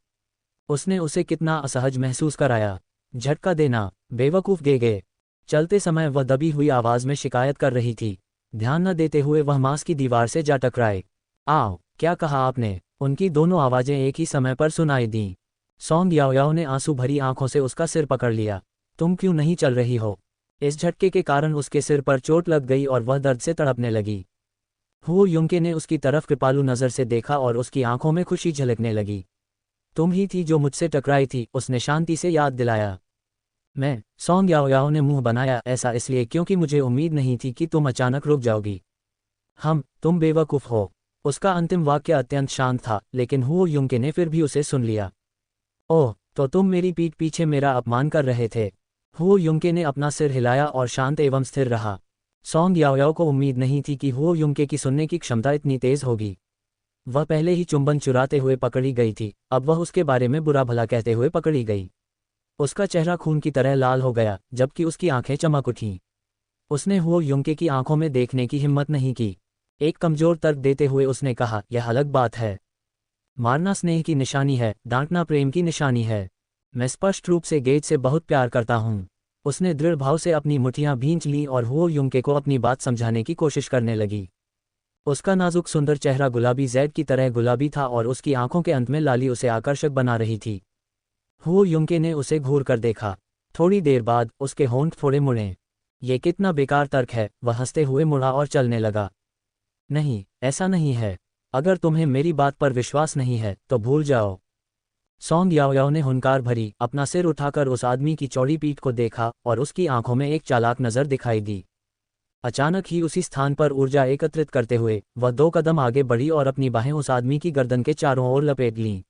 उसने उसे कितना असहज महसूस कराया। झटका देना, बेवकूफ़ गे। चलते समय वह दबी हुई आवाज़ में शिकायत कर रही थी। ध्यान न देते हुए वह मांस की दीवार से जा टकराए। आओ, क्या कहा आपने? उनकी दोनों आवाज़ें एक ही समय पर सुनाई दीं। सॉन्ग याओयाओ ने आंसू भरी आंखों से उसका सिर पकड़ लिया। तुम क्यों नहीं चल रही हो? इस झटके के कारण उसके सिर पर चोट लग गई और वह दर्द से तड़पने लगी। हुओ युंके ने उसकी तरफ कृपालु नज़र से देखा और उसकी आंखों में खुशी झलकने लगी। तुम ही थी जो मुझसे टकराई थी, उसने शांति से याद दिलाया। मैं, सॉन्ग याओयाओ ने मुंह बनाया, ऐसा इसलिए क्योंकि मुझे उम्मीद नहीं थी कि तुम अचानक रुक जाओगी। तुम बेवकूफ़ हो। उसका अंतिम वाक्य अत्यंत शांत था, लेकिन हुओ युंके ने फिर भी उसे सुन लिया। ओह, तो तुम मेरी पीठ पीछे मेरा अपमान कर रहे थे। हुओ युंके ने अपना सिर हिलाया और शांत एवं स्थिर रहा। सॉन्ग याओयाओ को उम्मीद नहीं थी कि हुओ युंके की सुनने की क्षमता इतनी तेज होगी। वह पहले ही चुंबन चुराते हुए पकड़ी गई थी, अब वह उसके बारे में बुरा भला कहते हुए पकड़ी गई। उसका चेहरा खून की तरह लाल हो गया, जबकि उसकी आंखें चमक उठीं। उसने हुओ युंके की आंखों में देखने की हिम्मत नहीं की। एक कमजोर तर्क देते हुए उसने कहा, यह अलग बात है। मारना स्नेह की निशानी है, डांटना प्रेम की निशानी है। मैं स्पष्ट रूप से गेज से बहुत प्यार करता हूँ। उसने दृढ़ भाव से अपनी मुठियां भींच लीं और हुओ युंके को अपनी बात समझाने की कोशिश करने लगी। उसका नाजुक सुंदर चेहरा गुलाबी जैद की तरह गुलाबी था और उसकी आंखों के अंत में लाली उसे आकर्षक बना रही थी। हुओ युंके ने उसे घूर कर देखा। थोड़ी देर बाद उसके होंठ थोड़े मुड़े। ये कितना बेकार तर्क है, वह हंसते हुए मुड़ा और चलने लगा। नहीं, ऐसा नहीं है। अगर तुम्हें मेरी बात पर विश्वास नहीं है तो भूल जाओ। सॉन्ग याओयाओ ने हुंकार भरी अपना सिर उठाकर उस आदमी की चौड़ी पीठ को देखा और उसकी आंखों में एक चालाक नजर दिखाई दी। अचानक ही उसी स्थान पर ऊर्जा एकत्रित करते हुए वह 2 कदम आगे बढ़ी और अपनी बाहें उस आदमी की गर्दन के चारों ओर लपेट लीं।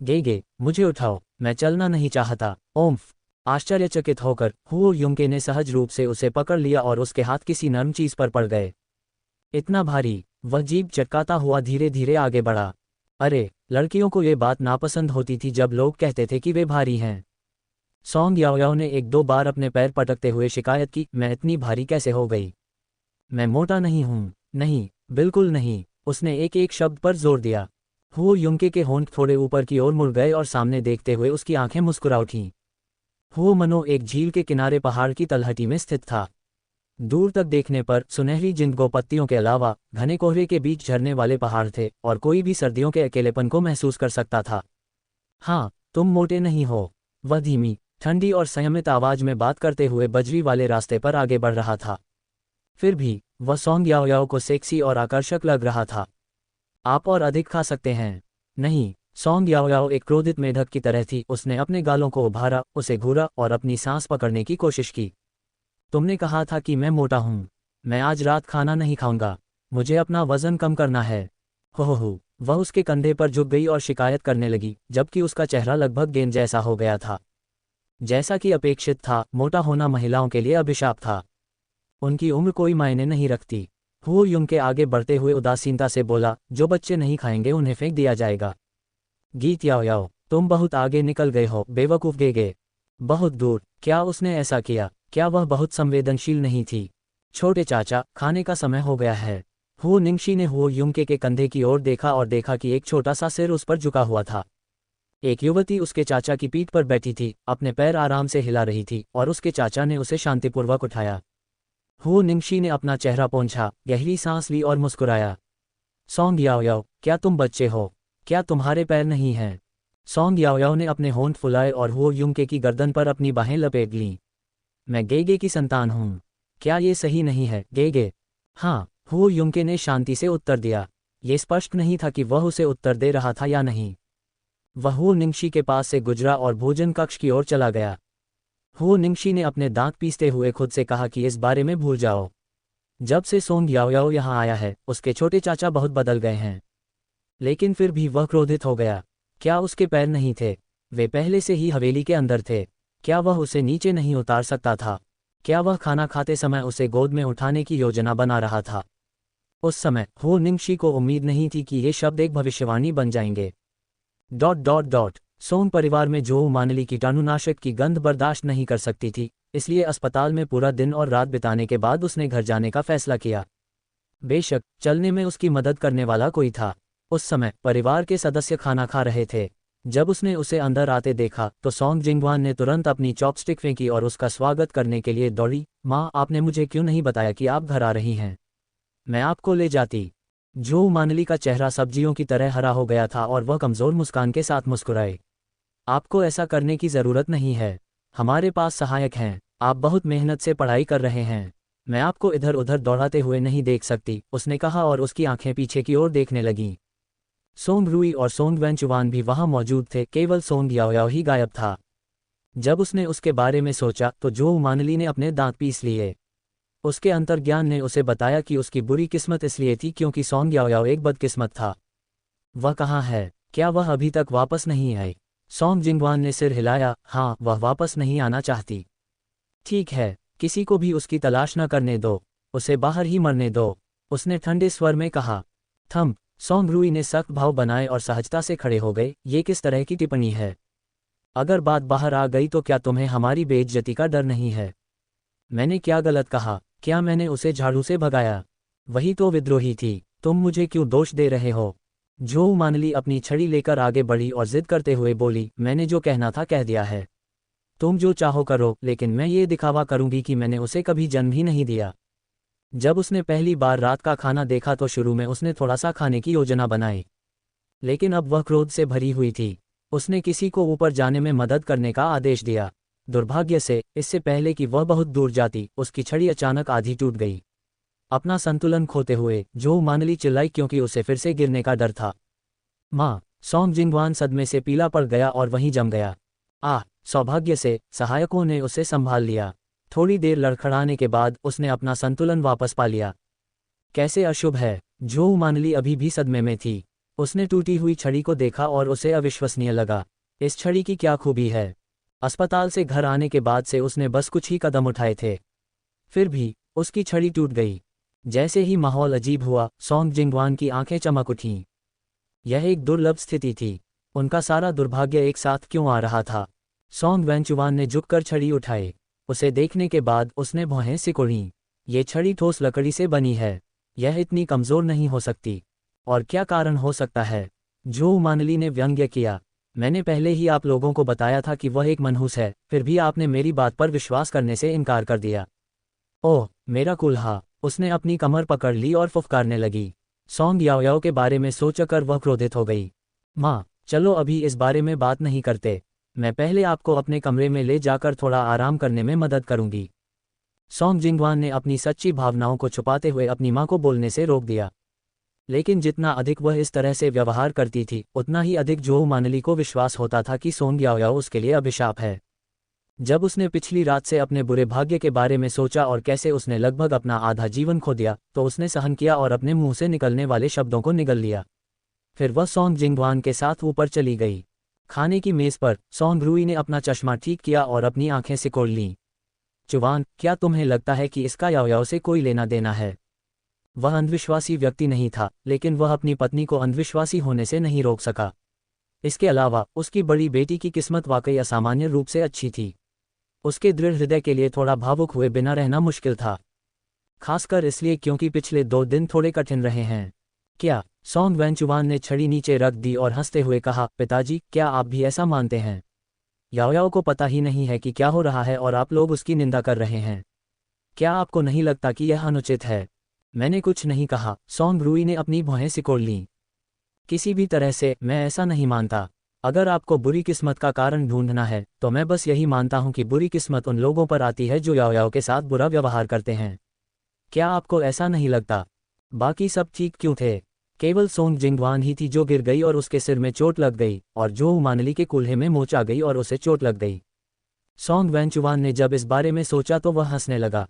गे, मुझे उठाओ, मैं चलना नहीं चाहता। ओम्फ! आश्चर्यचकित होकर हुओ युंके ने सहज रूप से उसे पकड़ लिया और उसके हाथ किसी नर्म चीज पर पड़ गए। इतना भारी। वह जीभ चटकाता हुआ धीरे धीरे आगे बढ़ा। अरे, लड़कियों को ये बात नापसंद होती थी जब लोग कहते थे कि वे भारी हैं। सॉन्ग याओयाओ ने 1-2 बार अपने पैर पटकते हुए शिकायत की, मैं इतनी भारी कैसे हो गई? मैं मोटा नहीं हूं। नहीं, बिल्कुल नहीं। उसने एक एक शब्द पर जोर दिया। हुओ युंके के होंठ थोड़े ऊपर की ओर मुड़ गए और सामने देखते हुए उसकी आंखें मुस्कुरा उठीं। हुओ मनो एक झील के किनारे पहाड़ की तलहटी में स्थित था। दूर तक देखने पर सुनहरी जिंदगो पत्तियों के अलावा घने कोहरे के बीच झरने वाले पहाड़ थे और कोई भी सर्दियों के अकेलेपन को महसूस कर सकता था। हाँ, तुम मोटे नहीं हो। वह धीमी, ठंडी और संयमित आवाज में बात करते हुए बजरी वाले रास्ते पर आगे बढ़ रहा था। फिर भी वह सॉन्ग याओयाओ को सेक्सी और आकर्षक लग रहा था। आप और अधिक खा सकते हैं। नहीं, सॉन्ग याओयाओ एक क्रोधित मेढक की तरह थी। उसने अपने गालों को उभारा, उसे घूरा और अपनी सांस पकड़ने की कोशिश की। तुमने कहा था कि मैं मोटा हूं। मैं आज रात खाना नहीं खाऊंगा। मुझे अपना वजन कम करना है। हो, वह उसके कंधे पर झुक गई और शिकायत करने लगी, जबकि उसका चेहरा लगभग गेंद जैसा हो गया था। जैसा कि अपेक्षित था, मोटा होना महिलाओं के लिए अभिशाप था। उनकी उम्र कोई मायने नहीं रखती। हुओ युंके आगे बढ़ते हुए उदासीनता से बोला, जो बच्चे नहीं खाएंगे उन्हें फेंक दिया जाएगा। गीत याओयाओ, तुम बहुत आगे निकल गए हो, बेवकूफ गेगे। बहुत दूर। क्या उसने ऐसा किया? क्या वह बहुत संवेदनशील नहीं थी? छोटे चाचा, खाने का समय हो गया है। हुओ निंगशी ने हुओ युंके के कंधे की ओर देखा और देखा कि एक छोटा सा सिर उस पर झुका हुआ था। एक युवती उसके चाचा की पीठ पर बैठी थी, अपने पैर आराम से हिला रही थी और उसके चाचा ने उसे शांतिपूर्वक उठाया। हुओ निंगशी ने अपना चेहरा पोंछा, गहरी सांस ली और मुस्कुराया। सॉन्ग याओयाओ, क्या तुम बच्चे हो? क्या तुम्हारे पैर नहीं हैं? सॉन्ग याओयाओ ने अपने होंठ फुलाए और हुओ युंके की गर्दन पर अपनी बाहें लपेट लीं। मैं गेगे की संतान हूँ। क्या ये सही नहीं है, गेगे? हाँ, हुओ युंके ने शांति से उत्तर दिया। ये स्पष्ट नहीं था कि वह उसे उत्तर दे रहा था या नहीं। वह हुओ निंगशी के पास से गुजरा और भोजन कक्ष की ओर चला गया। हुओ निंगशी ने अपने दांत पीसते हुए खुद से कहा कि इस बारे में भूल जाओ। जब से सोंग याओयाओ यहाँ आया है, उसके छोटे चाचा बहुत बदल गए हैं। लेकिन फिर भी वह क्रोधित हो गया। क्या उसके पैर नहीं थे? वे पहले से ही हवेली के अंदर थे। क्या वह उसे नीचे नहीं उतार सकता था? क्या वह खाना खाते समय उसे गोद में उठाने की योजना बना रहा था? उस समय हुओ निंगशी को उम्मीद नहीं थी कि ये शब्द एक भविष्यवाणी बन जाएंगे। ... सोंग परिवार में जो मानली कीटाणुनाशक की गंध बर्दाश्त नहीं कर सकती थी, इसलिए अस्पताल में पूरा दिन और रात बिताने के बाद उसने घर जाने का फैसला किया। बेशक चलने में उसकी मदद करने वाला कोई था। उस समय परिवार के सदस्य खाना खा रहे थे। जब उसने उसे अंदर आते देखा तो सॉन्ग जिंगवान ने तुरंत अपनी चॉपस्टिक फेंकी और उसका स्वागत करने के लिए दौड़ी। माँ, आपने मुझे क्यों नहीं बताया कि आप घर आ रही हैं? मैं आपको ले जाती। जो मानली का चेहरा सब्जियों की तरह हरा हो गया था और वह कमजोर मुस्कान के साथ मुस्कुराए। आपको ऐसा करने की जरूरत नहीं है। हमारे पास सहायक हैं। आप बहुत मेहनत से पढ़ाई कर रहे हैं। मैं आपको इधर उधर दौड़ाते हुए नहीं देख सकती, उसने कहा और उसकी आंखें पीछे की ओर देखने लगीं। सोंग रुई और सोंग वेंचुआन भी वहां मौजूद थे, केवल सोंग याओयाओ ही गायब था। जब उसने उसके बारे में सोचा तो जोऊ मानली ने अपने दांत पीस लिए। उसके अंतर्ज्ञान ने उसे बताया कि उसकी बुरी किस्मत इसलिए थी क्योंकि सोंग याओयाओ एक बदकिस्मत था। वह कहाँ है? क्या वह अभी तक वापस नहीं आई? सोंग जिंगवान ने सिर हिलाया। हाँ, वह वापस नहीं आना चाहती। ठीक है, किसी को भी उसकी तलाश न करने दो, उसे बाहर ही मरने दो, उसने ठंडे स्वर में कहा। थम। सोंग रुई ने सख्त भाव बनाए और सहजता से खड़े हो गए। ये किस तरह की टिप्पणी है? अगर बात बाहर आ गई तो क्या तुम्हें हमारी बेइज्जती का डर नहीं है? मैंने क्या गलत कहा? क्या मैंने उसे झाड़ू से भगाया? वही तो विद्रोही थी। तुम मुझे क्यों दोष दे रहे हो? जोऊ मानली अपनी छड़ी लेकर आगे बढ़ी और जिद करते हुए बोली, मैंने जो कहना था कह दिया है। तुम जो चाहो करो, लेकिन मैं ये दिखावा करूंगी कि मैंने उसे कभी जन्म ही नहीं दिया। जब उसने पहली बार रात का खाना देखा तो शुरू में उसने थोड़ा सा खाने की योजना बनाई, लेकिन अब वह क्रोध से भरी हुई थी। उसने किसी को ऊपर जाने में मदद करने का आदेश दिया। दुर्भाग्य से, इससे पहले कि वह बहुत दूर जाती, उसकी छड़ी अचानक आधी टूट गई। अपना संतुलन खोते हुए जोऊ मानली चिल्लाई क्योंकि उसे फिर से गिरने का डर था। माँ! सोंग जिंगवान सदमे से पीला पड़ गया और वहीं जम गया। आह! सौभाग्य से सहायकों ने उसे संभाल लिया। थोड़ी देर लड़खड़ाने के बाद उसने अपना संतुलन वापस पा लिया। कैसे अशुभ है! जोऊ मानली अभी भी सदमे में थी। उसने टूटी हुई छड़ी को देखा और उसे अविश्वसनीय लगा। इस छड़ी की क्या खूबी है? अस्पताल से घर आने के बाद से उसने बस कुछ ही कदम उठाए थे, फिर भी उसकी छड़ी टूट गई। जैसे ही माहौल अजीब हुआ, सोंग जिंगवान की आंखें चमक उठीं। यह एक दुर्लभ स्थिति थी। उनका सारा दुर्भाग्य एक साथ क्यों आ रहा था? सोंग वेंचुआन ने झुककर छड़ी उठाई। उसे देखने के बाद उसने भौहें सिकोड़ीं। ये छड़ी ठोस लकड़ी से बनी है। यह इतनी कमज़ोर नहीं हो सकती। और क्या कारण हो सकता है? जोऊ मानली ने व्यंग्य किया। मैंने पहले ही आप लोगों को बताया था कि वह एक मनहूस है, फिर भी आपने मेरी बात पर विश्वास करने से इनकार कर दिया। ओह, मेरा कुल्हा! उसने अपनी कमर पकड़ ली और फुफकारने लगी। सोंग याओयाओ के बारे में सोचकर वह क्रोधित हो गई। माँ, चलो अभी इस बारे में बात नहीं करते। मैं पहले आपको अपने कमरे में ले जाकर थोड़ा आराम करने में मदद करूंगी। सोंग जिंगवान ने अपनी सच्ची भावनाओं को छुपाते हुए अपनी माँ को बोलने से रोक दिया। लेकिन जितना अधिक वह इस तरह से व्यवहार करती थी, उतना ही अधिक जोऊ मानली को विश्वास होता था कि सोंग याओयाओ उसके लिए अभिशाप है। जब उसने पिछली रात से अपने बुरे भाग्य के बारे में सोचा और कैसे उसने लगभग अपना आधा जीवन खो दिया, तो उसने सहन किया और अपने मुंह से निकलने वाले शब्दों को निगल लिया। फिर वह सोंग जिंगवान के साथ ऊपर चली गई। खाने की मेज पर सोंग रुई ने अपना चश्मा ठीक किया और अपनी आंखें सिकोड़ लीं। चुवान, क्या तुम्हें लगता है कि इसका याओयाओ से कोई लेना देना है? वह अंधविश्वासी व्यक्ति नहीं था, लेकिन वह अपनी पत्नी को अंधविश्वासी होने से नहीं रोक सका। इसके अलावा उसकी बड़ी बेटी की किस्मत वाकई असामान्य रूप से अच्छी थी। उसके दृढ़ हृदय के लिए थोड़ा भावुक हुए बिना रहना मुश्किल था, खासकर इसलिए क्योंकि पिछले 2 दिन थोड़े कठिन रहे हैं। क्या? सोंग वेंचुआन ने छड़ी नीचे रख दी और हंसते हुए कहा, पिताजी, क्या आप भी ऐसा मानते हैं? याओयाओ को पता ही नहीं है कि क्या हो रहा है और आप लोग उसकी निंदा कर रहे हैं। क्या आपको नहीं लगता कि यह अनुचित है? मैंने कुछ नहीं कहा। सोंग रुई ने अपनी भौहें सिकोड़ लीं। किसी भी तरह से मैं ऐसा नहीं मानता। अगर आपको बुरी किस्मत का कारण ढूंढना है, तो मैं बस यही मानता हूं कि बुरी किस्मत उन लोगों पर आती है जो याओयाओ के साथ बुरा व्यवहार करते हैं। क्या आपको ऐसा नहीं लगता? बाकी सब ठीक क्यों थे? केवल सोंग जिंगवान ही थी जो गिर गई और उसके सिर में चोट लग गई, और जोऊ मानली के कूल्हे में मोच आ गई और उसे चोट लग गई। सोंग वेंचुआन ने जब इस बारे में सोचा तो वह हंसने लगा।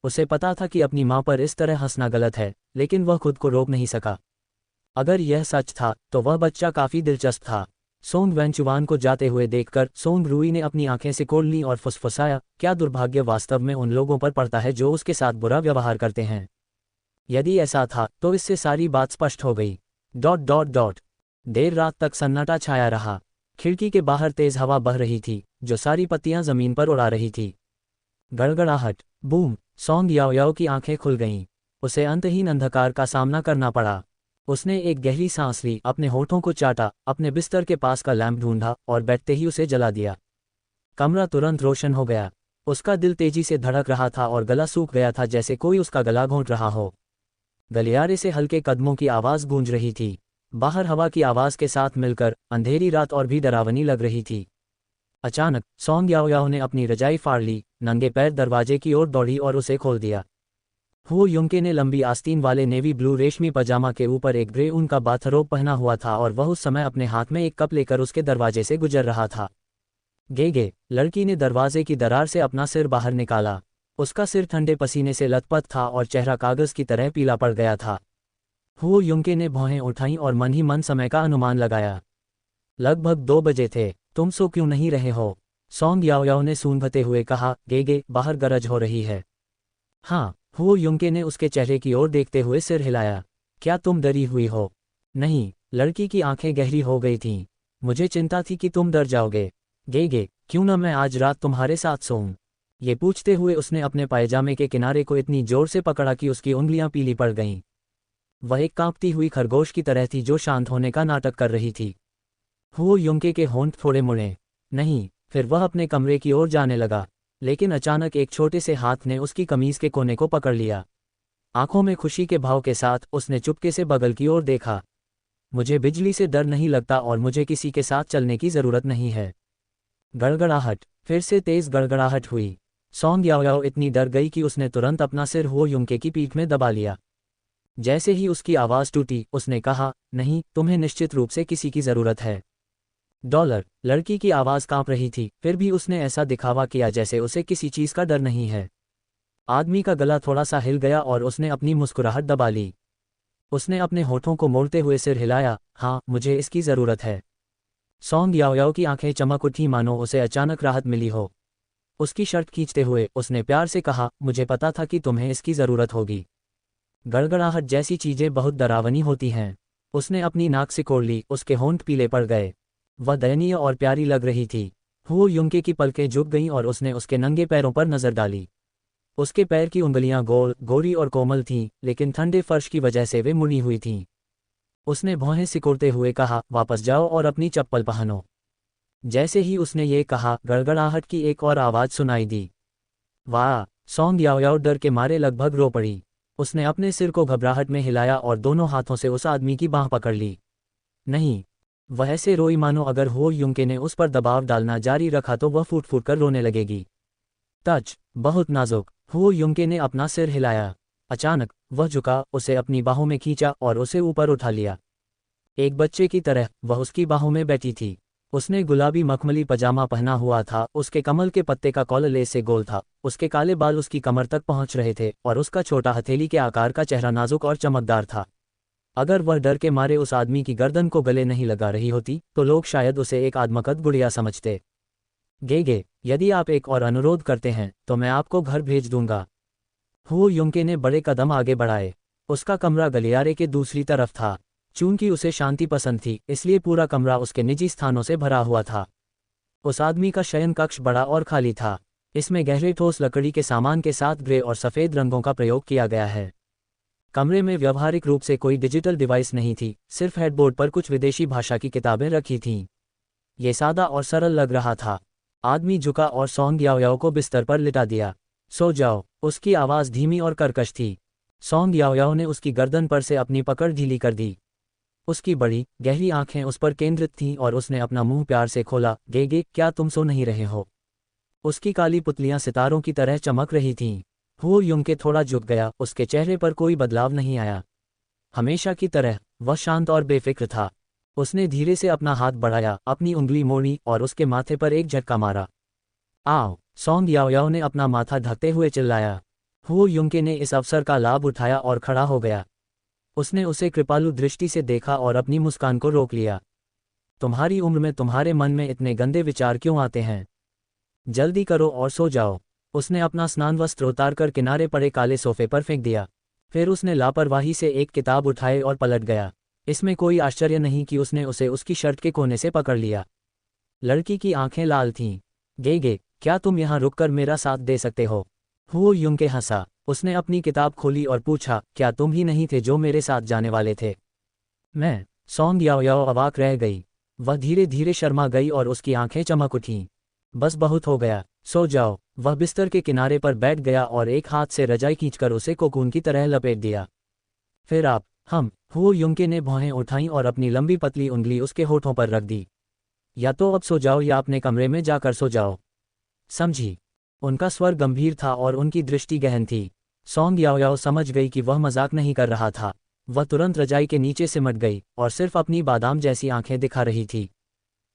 उसे पता था कि अपनी मां पर इस तरह हंसना गलत है, लेकिन वह खुद को रोक नहीं सका। अगर यह सच था, तो वह बच्चा काफी दिलचस्प था। सोंग वेंचुआन को जाते हुए देखकर सोंग रुई ने अपनी आंखें सिकोड़ लीं और फुसफुसाया, क्या दुर्भाग्य वास्तव में उन लोगों पर पड़ता है जो उसके साथ बुरा व्यवहार करते हैं। यदि ऐसा था, तो इससे सारी बात स्पष्ट हो गई। ... देर रात तक सन्नाटा छाया रहा। खिड़की के बाहर तेज हवा बह रही थी, जो सारी पत्तियां जमीन पर उड़ा रही थी। गड़गड़ाहट, बूम! सोंग याओयाओ की आंखें खुल गईं। उसे अंतहीन अंधकार का सामना करना पड़ा। उसने एक गहरी सांस ली, अपने होठों को चाटा, अपने बिस्तर के पास का लैंप ढूंढा और बैठते ही उसे जला दिया। कमरा तुरंत रोशन हो गया। उसका दिल तेजी से धड़क रहा था और गला सूख गया था, जैसे कोई उसका गला घोंट रहा हो। गलियारे से हल्के कदमों की आवाज़ गूंज रही थी। बाहर हवा की आवाज़ के साथ मिलकर अंधेरी रात और भी डरावनी लग रही थी। अचानक सोंग याओयाओ ने अपनी रजाई फाड़ ली, नंगे पैर दरवाजे की ओर दौड़ी और उसे खोल दिया। हु युंके ने लंबी आस्तीन वाले नेवी ब्लू रेशमी पजामा के ऊपर एक ग्रे ऊन का बाथरोब पहना हुआ था और वह उस समय अपने हाथ में एक कप लेकर उसके दरवाजे से गुजर रहा था। गे, लड़की ने दरवाजे की दरार से अपना सिर बाहर निकाला। उसका सिर ठंडे पसीने से लथपथ था और चेहरा कागज की तरह पीला पड़ गया था। हु युंके ने भौहें उठाईं और मन ही मन समय का अनुमान लगाया। लगभग 2 बजे थे। तुम सो क्यों नहीं रहे हो? सॉन्ग याओयाओ ने सूंघते हुए कहा। गे, बाहर गरज हो रही है। हाँ। हु युंके ने उसके चेहरे की ओर देखते हुए सिर हिलाया। क्या तुम डरी हुई हो? नहीं। लड़की की आंखें गहरी हो गई थीं। मुझे चिंता थी कि तुम डर जाओगे। गे, क्यों न मैं आज रात तुम्हारे साथ सोऊं? ये पूछते हुए उसने अपने पायजामे के किनारे को इतनी जोर से पकड़ा कि उसकी उंगलियां पीली पड़ गईं। वह एक कांपती हुई खरगोश की तरह थी जो शांत होने का नाटक कर रही थी। हु युंके के होंठ थोड़े मुड़े। नहीं। फिर वह अपने कमरे की ओर जाने लगा, लेकिन अचानक एक छोटे से हाथ ने उसकी कमीज के कोने को पकड़ लिया। आंखों में खुशी के भाव के साथ उसने चुपके से बगल की ओर देखा। मुझे बिजली से डर नहीं लगता और मुझे किसी के साथ चलने की जरूरत नहीं है। गड़गड़ाहट। फिर से तेज गड़गड़ाहट हुई। सॉन्ग याओयाओ इतनी डर गई कि उसने तुरंत अपना सिर हु युंके की पीठ में दबा लिया। जैसे ही उसकी आवाज टूटी, उसने कहा, नहीं, तुम्हें निश्चित रूप से किसी की जरूरत है। $। लड़की की आवाज कांप रही थी, फिर भी उसने ऐसा दिखावा किया जैसे उसे किसी चीज का डर नहीं है। आदमी का गला थोड़ा सा हिल गया और उसने अपनी मुस्कुराहट दबा ली। उसने अपने होठों को मोड़ते हुए सिर हिलाया। हाँ, मुझे इसकी जरूरत है। सॉन्ग याओयाओ की आंखें चमक उठी मानो उसे अचानक राहत मिली हो। उसकी शर्ट खींचते हुए उसने प्यार से कहा, मुझे पता था कि तुम्हें इसकी जरूरत होगी। गड़गड़ाहट जैसी चीजें बहुत डरावनी होती हैं। उसने अपनी नाक सिकोड़ ली। उसके होंठ पीले पड़ गए। वह दयनीय और प्यारी लग रही थी। हु युंके की पलकें झुक गईं और उसने उसके नंगे पैरों पर नजर डाली। उसके पैर की उंगलियां गोल, गोरी और कोमल थीं, लेकिन ठंडे फर्श की वजह से वे मुड़ी हुई थीं। उसने भौहें सिकोड़ते हुए कहा, वापस जाओ और अपनी चप्पल पहनो। जैसे ही उसने ये कहा, गड़गड़ाहट की एक और आवाज सुनाई दी। वाह! सॉन्ग याओयाओ डर के मारे लगभग रो पड़ी। उसने अपने सिर को घबराहट में हिलाया और दोनों हाथों से उस आदमी की बांह पकड़ ली। नहीं। वह ऐसे रोई मानो अगर हु युंके ने उस पर दबाव डालना जारी रखा तो वह फूट फूट कर रोने लगेगी। टच। बहुत नाजुक। हु युंके ने अपना सिर हिलाया। अचानक वह झुका, उसे अपनी बाहों में खींचा और उसे ऊपर उठा लिया। एक बच्चे की तरह वह उसकी बाहों में बैठी थी। उसने गुलाबी मखमली पजामा पहना हुआ था। उसके कमल के पत्ते का कॉलर लेस से गोल था। उसके काले बाल उसकी कमर तक पहुंच रहे थे और उसका छोटा हथेली के आकार का चेहरा नाजुक और चमकदार था। अगर वह डर के मारे उस आदमी की गर्दन को गले नहीं लगा रही होती तो लोग शायद उसे एक आदमकद गुड़िया समझते। गे, यदि आप एक और अनुरोध करते हैं तो मैं आपको घर भेज दूंगा। हु युंके ने बड़े कदम आगे बढ़ाए। उसका कमरा गलियारे के दूसरी तरफ था। चूंकि उसे शांति पसंद थी, इसलिए पूरा कमरा उसके निजी स्थानों से भरा हुआ था। उस आदमी का शयन कक्ष बड़ा और खाली था। इसमें गहरे ठोस लकड़ी के सामान के साथ ग्रे और सफ़ेद रंगों का प्रयोग किया गया है। कमरे में व्यावहारिक रूप से कोई डिजिटल डिवाइस नहीं थी, सिर्फ हेडबोर्ड पर कुछ विदेशी भाषा की किताबें रखी थीं। ये सादा और सरल लग रहा था। आदमी झुका और सॉन्ग याओयाओ को बिस्तर पर लिटा दिया। सो जाओ। उसकी आवाज़ धीमी और कर्कश थी। सॉन्ग याओयाओ ने उसकी गर्दन पर से अपनी पकड़ ढीली कर दी। उसकी बड़ी, गहरी आंखें उस पर केंद्रित थीं और उसने अपना मुंह प्यार से खोला। गे, क्या तुम सो नहीं रहे हो? उसकी काली पुतलियां सितारों की तरह चमक रही थीं। हु युंके थोड़ा झुक गया। उसके चेहरे पर कोई बदलाव नहीं आया। हमेशा की तरह वह शांत और बेफिक्र था। उसने धीरे से अपना हाथ बढ़ाया, अपनी उंगली मोड़ी और उसके माथे पर एक झटका मारा। आओ! सॉन्ग याओयाओ ने अपना माथा ढकते हुए चिल्लाया। हु युंके ने इस अवसर का लाभ उठाया और खड़ा हो गया। उसने उसे कृपालु दृष्टि से देखा और अपनी मुस्कान को रोक लिया। तुम्हारी उम्र में तुम्हारे मन में इतने गंदे विचार क्यों आते हैं? जल्दी करो और सो जाओ। उसने अपना स्नान वस्त्र उतारकर किनारे पड़े काले सोफे पर फेंक दिया। फिर उसने लापरवाही से एक किताब उठाई और पलट गया। इसमें कोई आश्चर्य नहीं कि उसने उसे उसकी शर्ट के कोने से पकड़ लिया। लड़की की आंखें लाल थीं। गे, क्या तुम यहाँ रुककर मेरा साथ दे सकते हो? हु युंके हंसा। उसने अपनी किताब खोली और पूछा, क्या तुम ही नहीं थे जो मेरे साथ जाने वाले थे? मैं। सॉन्ग याओयाओ अवाक रह गई। वह धीरे धीरे शर्मा गई और उसकी आंखें चमक उठीं। बस बहुत हो गया, सो जाओ। वह बिस्तर के किनारे पर बैठ गया और एक हाथ से रजाई खींचकर उसे कोकून की तरह लपेट दिया। फिर आप, हम। हु युंके ने भौहें उठाईं और अपनी लंबी पतली उंगली उसके होठों पर रख दी। या तो अब सो जाओ या अपने कमरे में जाकर सो जाओ। समझी? उनका स्वर गंभीर था और उनकी दृष्टि गहन थी। सोंग याओयाओ समझ गई कि वह मजाक नहीं कर रहा था। वह तुरंत रजाई के नीचे सिमट गई और सिर्फ अपनी बादाम जैसी आंखें दिखा रही थी।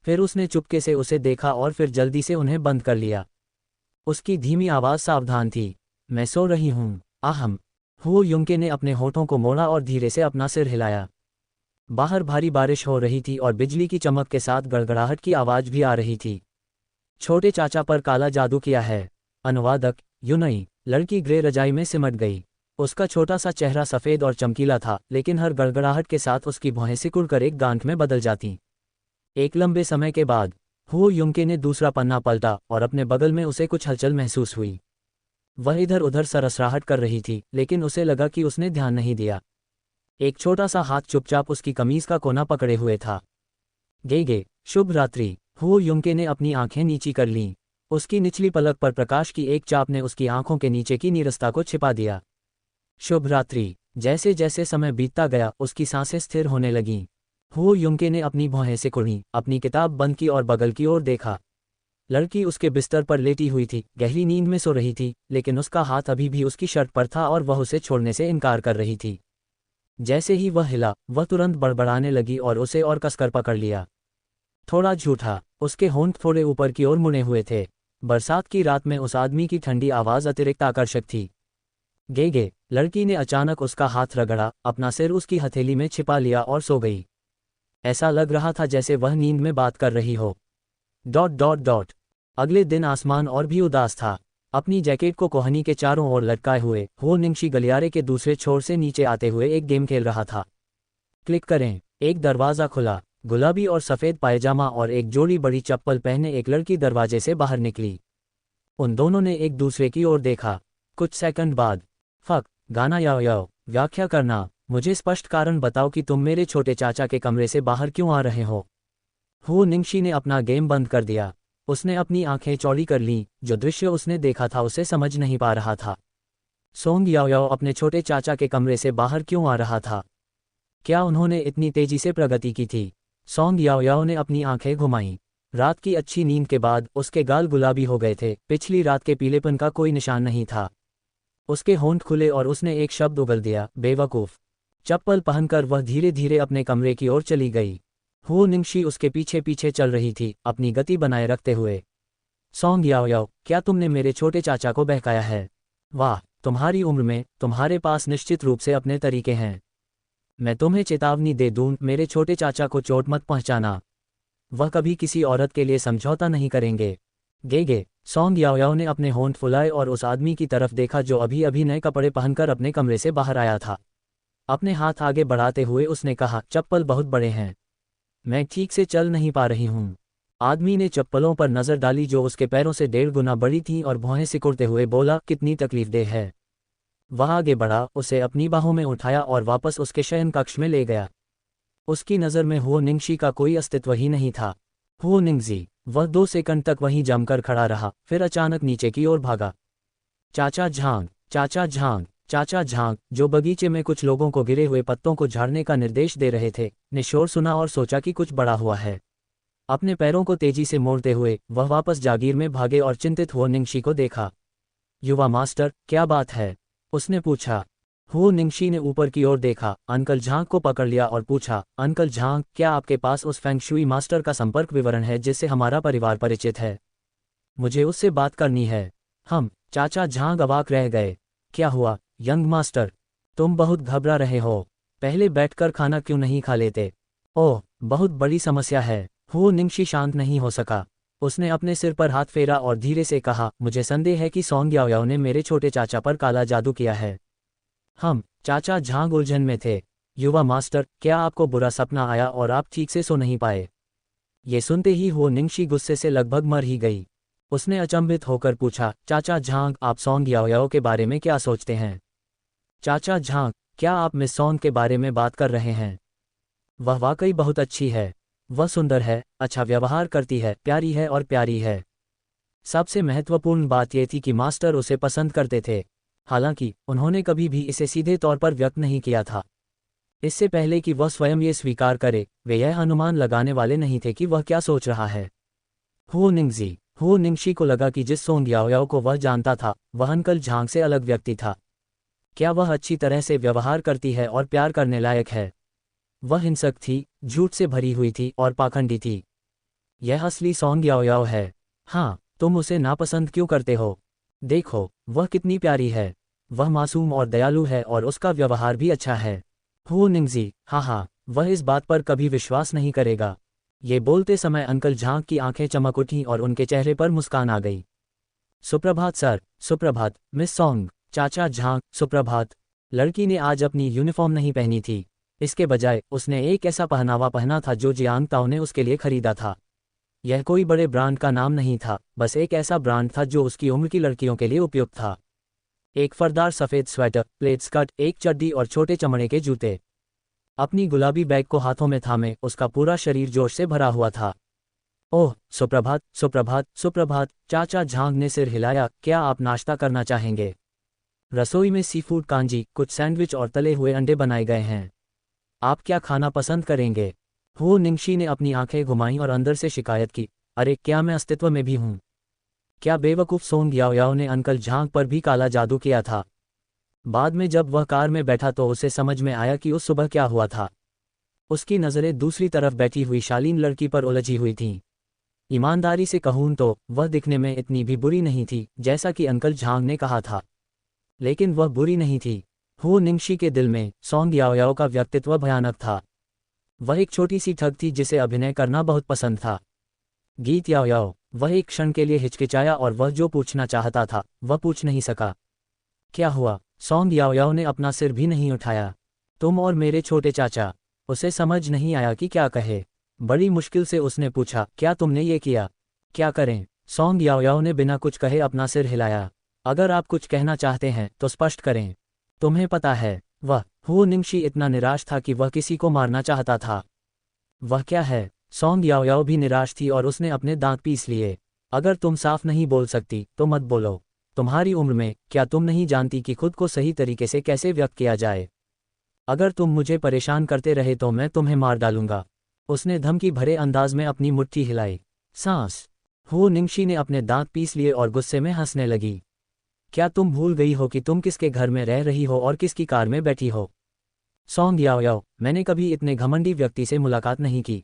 फिर उसने चुपके से उसे देखा और फिर जल्दी से उन्हें बंद कर लिया। उसकी धीमी आवाज़ सावधान थी। मैं सो रही हूँ। आहम। हुओ युंके ने अपने होठों को मोड़ा और धीरे से अपना सिर हिलाया। बाहर भारी बारिश हो रही थी और बिजली की चमक के साथ गड़गड़ाहट की आवाज़ भी आ रही थी। छोटे चाचा पर काला जादू किया है। अनुवादक युनई। लड़की ग्रे रजाई में सिमट गई। उसका छोटा सा चेहरा सफ़ेद और चमकीला था, लेकिन हर गड़गड़ाहट के साथ उसकी भौहें सिकुड़कर एक गांठ में बदल जातीं। एक लंबे समय के बाद हुओ युंके ने दूसरा पन्ना पलटा और अपने बगल में उसे कुछ हलचल महसूस हुई। वह इधर उधर सरसराहट कर रही थी, लेकिन उसे लगा कि उसने ध्यान नहीं दिया। एक छोटा सा हाथ चुपचाप उसकी कमीज का कोना पकड़े हुए था। गे शुभ रात्रि। हुओ युंके ने अपनी आंखें नीची कर लीं। उसकी निचली पलक पर प्रकाश की एक चाप ने उसकी आंखों के नीचे की नीरसता को छिपा दिया। शुभ रात्रि। जैसे जैसे समय बीतता गया उसकी सांसें स्थिर होने लगीं। हुओ युंके ने अपनी भौहें सिकुड़ीं, अपनी किताब बंद की और बगल की ओर देखा। लड़की उसके बिस्तर पर लेटी हुई थी, गहरी नींद में सो रही थी, लेकिन उसका हाथ अभी भी उसकी शर्ट पर था और वह उसे छोड़ने से इनकार कर रही थी। जैसे ही वह हिला, वह तुरंत बड़बड़ाने लगी और उसे और कसकर पकड़ लिया। थोड़ा झूठा। उसके होंठ थोड़े ऊपर की ओर मुड़े हुए थे। बरसात की रात में उस आदमी की ठंडी आवाज़ अतिरिक्त आकर्षक थी। गे। लड़की ने अचानक उसका हाथ रगड़ा, अपना सिर उसकी हथेली में छिपा लिया और सो गई। ऐसा लग रहा था जैसे वह नींद में बात कर रही हो। ... अगले दिन आसमान और भी उदास था। अपनी जैकेट को कोहनी के चारों ओर लटकाए हुए हुओ निंगशी गलियारे के दूसरे छोर से नीचे आते हुए एक गेम खेल रहा था। क्लिक करें। एक दरवाज़ा खुला। गुलाबी और सफ़ेद पायजामा और एक जोड़ी बड़ी चप्पल पहने एक लड़की दरवाजे से बाहर निकली। उन दोनों ने एक दूसरे की ओर देखा। कुछ सेकंड बाद, फक, गाना याओयाओ, व्याख्या करना, मुझे स्पष्ट कारण बताओ कि तुम मेरे छोटे चाचा के कमरे से बाहर क्यों आ रहे हो। हुओ निंगशी ने अपना गेम बंद कर दिया। उसने अपनी आंखें चौड़ी कर लीं, जो दृश्य उसने देखा था उसे समझ नहीं पा रहा था। सोंग याओयाओ अपने छोटे चाचा के कमरे से बाहर क्यों आ रहा था? क्या उन्होंने इतनी तेजी से प्रगति की थी? सोंग याओयाओ ने अपनी आंखें घुमाईं। रात की अच्छी नींद के बाद उसके गाल गुलाबी हो गए थे, पिछली रात के पीलेपन का कोई निशान नहीं था। उसके होंठ खुले और उसने एक शब्द उगल दिया, बेवकूफ़। चप्पल पहनकर वह धीरे धीरे अपने कमरे की ओर चली गई। हुओ निंगशी उसके पीछे पीछे चल रही थी, अपनी गति बनाए रखते हुए। सोंग याओयाओ, क्या तुमने मेरे छोटे चाचा को बहकाया है? वाह, तुम्हारी उम्र में तुम्हारे पास निश्चित रूप से अपने तरीके हैं। मैं तुम्हें चेतावनी दे दूं, मेरे छोटे चाचा को चोट मत पहुंचाना। वह कभी किसी औरत के लिए समझौता नहीं करेंगे। गे। सोंग याओयाओ ने अपने होंठ फुलाए और उस आदमी की तरफ देखा जो अभी अभी नए कपड़े पहनकर अपने कमरे से बाहर आया था। अपने हाथ आगे बढ़ाते हुए उसने कहा, चप्पल बहुत बड़े हैं, मैं ठीक से चल नहीं पा रही हूँ। आदमी ने चप्पलों पर नज़र डाली जो उसके पैरों से 1.5 गुना बड़ी थीं और भौहें सिकुड़ते हुए बोला, कितनी तकलीफदेह है। वह आगे बढ़ा, उसे अपनी बाहों में उठाया और वापस उसके शयन कक्ष में ले गया। उसकी नज़र में हुओ निंगशी का कोई अस्तित्व ही नहीं था। हुओ निंगजी। वह 2 सेकंड तक वहीं जमकर खड़ा रहा, फिर अचानक नीचे की ओर भागा। चाचा झांग, चाचा झांग, चाचा झांग, जो बगीचे में कुछ लोगों को गिरे हुए पत्तों को झाड़ने का निर्देश दे रहे थे, ने शोर सुना और सोचा कि कुछ बड़ा हुआ है। अपने पैरों को तेजी से मोड़ते हुए वह वापस जागीर में भागे और चिंतित हुओ निंगशी को देखा। युवा मास्टर, क्या बात है? उसने पूछा। हुओ निंगशी ने ऊपर की ओर देखा, अंकल झांग को पकड़ लिया और पूछा, अंकल झांग, क्या आपके पास उस फेंग शुई मास्टर का संपर्क विवरण है जिससे हमारा परिवार परिचित है? मुझे उससे बात करनी है। हम। चाचा झांग अवाक रह गए। क्या हुआ, यंग मास्टर? तुम बहुत घबरा रहे हो। पहले बैठकर खाना क्यों नहीं खा लेते? ओह, बहुत बड़ी समस्या है। हुओ निंगशी शांत नहीं हो सका। उसने अपने सिर पर हाथ फेरा और धीरे से कहा, मुझे संदेह है कि सोंग याओयाओ ने मेरे छोटे चाचा पर काला जादू किया है। हम। चाचा झांग उलझन में थे। युवा मास्टर, क्या आपको बुरा सपना आया और आप ठीक से सो नहीं पाए? ये सुनते ही हुओ निंगशी गुस्से से लगभग मर ही गई। उसने अचंभित होकर पूछा, चाचा झांग, आप सोंग याओयाओ के बारे में क्या सोचते हैं? चाचा झांग, क्या आप मिस सोंग के बारे में बात कर रहे हैं? वह वाकई बहुत अच्छी है। वह सुंदर है, अच्छा व्यवहार करती है, प्यारी है और प्यारी है। सबसे महत्वपूर्ण बात यह थी कि मास्टर उसे पसंद करते थे, हालांकि उन्होंने कभी भी इसे सीधे तौर पर व्यक्त नहीं किया था। इससे पहले कि वह स्वयं ये स्वीकार करे, वे यह अनुमान लगाने वाले नहीं थे कि वह क्या सोच रहा है। हुओ निंगशी को लगा कि जिस सोंग याओयाओ को वह जानता था, वह अंकल झांग से अलग व्यक्ति था। क्या वह अच्छी तरह से व्यवहार करती है और प्यार करने लायक है? वह हिंसक थी, झूठ से भरी हुई थी और पाखंडी थी। यह असली सॉन्ग याओ याओ है। हाँ, तुम उसे नापसंद क्यों करते हो? देखो, वह कितनी प्यारी है। वह मासूम और दयालु है और उसका व्यवहार भी अच्छा है। हो निंगजी, हाँ, वह इस बात पर कभी विश्वास नहीं करेगा। ये बोलते समय अंकल झांग की आंखें चमक उठीं और उनके चेहरे पर मुस्कान आ गई। सुप्रभात सर। सुप्रभात मिस सॉन्ग। चाचा झांग, सुप्रभात। लड़की ने आज अपनी यूनिफॉर्म नहीं पहनी थी। इसके बजाय उसने एक ऐसा पहनावा पहना था जो जियांग ताओ ने उसके लिए खरीदा था। यह कोई बड़े ब्रांड का नाम नहीं था, बस एक ऐसा ब्रांड था जो उसकी उम्र की लड़कियों के लिए उपयुक्त था। एक फरदार सफ़ेद स्वेटर, प्लेट स्कर्ट, एक चड्डी और छोटे चमड़े के जूते। अपनी गुलाबी बैग को हाथों में थामे उसका पूरा शरीर जोश से भरा हुआ था। ओह, सुप्रभात सुप्रभात सुप्रभात। चाचा झांग ने सिर हिलाया। क्या आप नाश्ता करना चाहेंगे? रसोई में सीफूड कांजी, कुछ सैंडविच और तले हुए अंडे बनाए गए हैं। आप क्या खाना पसंद करेंगे? हो निंगशी ने अपनी आंखें घुमाईं और अंदर से शिकायत की, अरे क्या मैं अस्तित्व में भी हूँ? क्या बेवकूफ़ सोंग याओ याओ ने अंकल झांग पर भी काला जादू किया था? बाद में जब वह कार में बैठा तो उसे समझ में आया कि उस सुबह क्या हुआ था। उसकी नज़रें दूसरी तरफ बैठी हुई शालीन लड़की पर उलझी हुई थीं। ईमानदारी से कहूँ तो वह दिखने में इतनी भी बुरी नहीं थी जैसा कि अंकल झांग ने कहा था, लेकिन वह बुरी नहीं थी। हो निंगशी के दिल में सोंग याओ याओ का व्यक्तित्व भयानक था। वह एक छोटी सी ठग थी जिसे अभिनय करना बहुत पसंद था। गीत याओ याओ। वह एक क्षण के लिए हिचकिचाया और वह जो पूछना चाहता था वह पूछ नहीं सका। क्या हुआ? सोंग याओ याओ ने अपना सिर भी नहीं उठाया। तुम और मेरे छोटे चाचा। उसे समझ नहीं आया कि क्या कहे। बड़ी मुश्किल से उसने पूछा, क्या तुमने ये किया? क्या करें? सोंग याओ याओ ने बिना कुछ कहे अपना सिर हिलाया। अगर आप कुछ कहना चाहते हैं तो स्पष्ट करें। तुम्हें पता है, वह हो निंगशी इतना निराश था कि वह किसी को मारना चाहता था। वह क्या है? सोंग याओ याओ भी निराश थी और उसने अपने दांत पीस लिए। अगर तुम साफ नहीं बोल सकती तो मत बोलो। तुम्हारी उम्र में क्या तुम नहीं जानती कि खुद को सही तरीके से कैसे व्यक्त किया जाए? अगर तुम मुझे परेशान करते रहे तो मैं तुम्हें मार डालूंगा। उसने धमकी भरे अंदाज में अपनी मुट्ठी हिलाई। सांस। हो निंगशी ने अपने दांत पीस लिए और गुस्से में हंसने लगी। क्या तुम भूल गई हो कि तुम किसके घर में रह रही हो और किसकी कार में बैठी हो? सोंग याओ याओ, मैंने कभी इतने घमंडी व्यक्ति से मुलाकात नहीं की।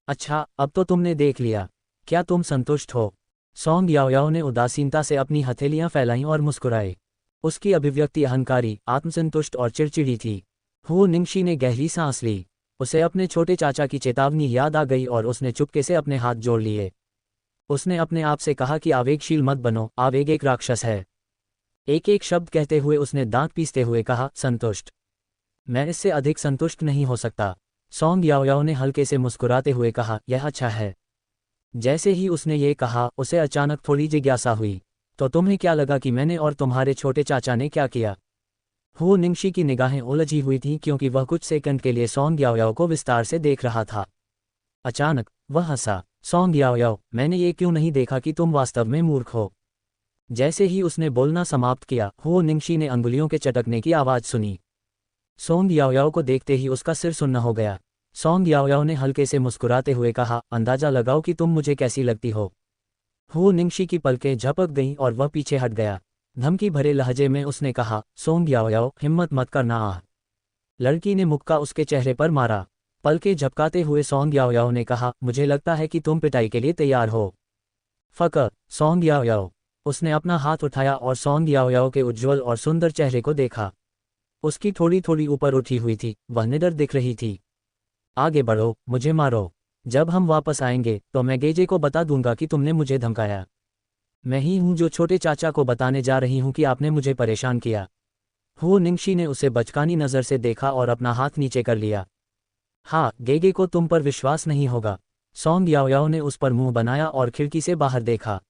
अच्छा, अब तो तुमने देख लिया। क्या तुम संतुष्ट हो? सोंग याओ याओ ने उदासीनता से अपनी हथेलियां फैलाईं और मुस्कुराए। उसकी अभिव्यक्ति अहंकारी, आत्मसंतुष्ट और चिड़चिड़ी थी। हो निंगशी ने गहरी सांस ली। उसे अपने छोटे चाचा की चेतावनी याद आ गई और उसने चुपके से अपने हाथ जोड़ लिए। उसने अपने आप से कहा कि आवेगशील मत बनो, आवेग एक राक्षस है। एक एक शब्द कहते हुए उसने दांत पीसते हुए कहा, संतुष्ट। मैं इससे अधिक संतुष्ट नहीं हो सकता। सोंग याओ याओ ने हल्के से मुस्कुराते हुए कहा, यह अच्छा है। जैसे ही उसने ये कहा उसे अचानक थोड़ी जिज्ञासा हुई, तो तुम्हें क्या लगा कि मैंने और तुम्हारे छोटे चाचा ने क्या किया? हो निंगशी की निगाहें उलझी हुई थीं क्योंकि वह कुछ सेकंड के लिए सोंग याओ याओ को विस्तार से देख रहा था। अचानक वह हंसा। सोंग याओ याओ, मैंने ये क्यों नहीं देखा कि तुम वास्तव में मूर्ख हो? जैसे ही उसने बोलना समाप्त किया, हो निंगशी ने अंगुलियों के चटकने की आवाज़ सुनी। सोंग याओ याओ को देखते ही उसका सिर सुन्न हो गया। सोंग याओ याओ ने हल्के से मुस्कुराते हुए कहा, अंदाजा लगाओ कि तुम मुझे कैसी लगती हो। हो निंगशी की पलकें झपक गईं और वह पीछे हट गया। धमकी भरे लहजे में उसने कहा, सोंग याओ याओ, हिम्मत मत करना। आह। लड़की ने मुक्का उसके चेहरे पर मारा। पलकें झपकाते हुए सोंग याओ याओ ने कहा, मुझे लगता है कि तुम पिटाई के लिए तैयार हो। फकर। सोंग याओ याओ। उसने अपना हाथ उठाया और सोंग याओ याओ के उज्ज्वल और सुंदर चेहरे को देखा। उसकी थोड़ी थोड़ी ऊपर उठी हुई थी, वह निडर दिख रही थी। आगे बढ़ो, मुझे मारो। जब हम वापस आएंगे तो मैं गेजे को बता दूंगा कि तुमने मुझे धमकाया। मैं ही हूं जो छोटे चाचा को बताने जा रही हूं कि आपने मुझे परेशान किया। हो निंगशी ने उसे बचकानी नज़र से देखा और अपना हाथ नीचे कर लिया। हाँ, गेगे को तुम पर विश्वास नहीं होगा। सोंग याओ याओ ने उस पर मुंह बनाया और खिड़की से बाहर देखा।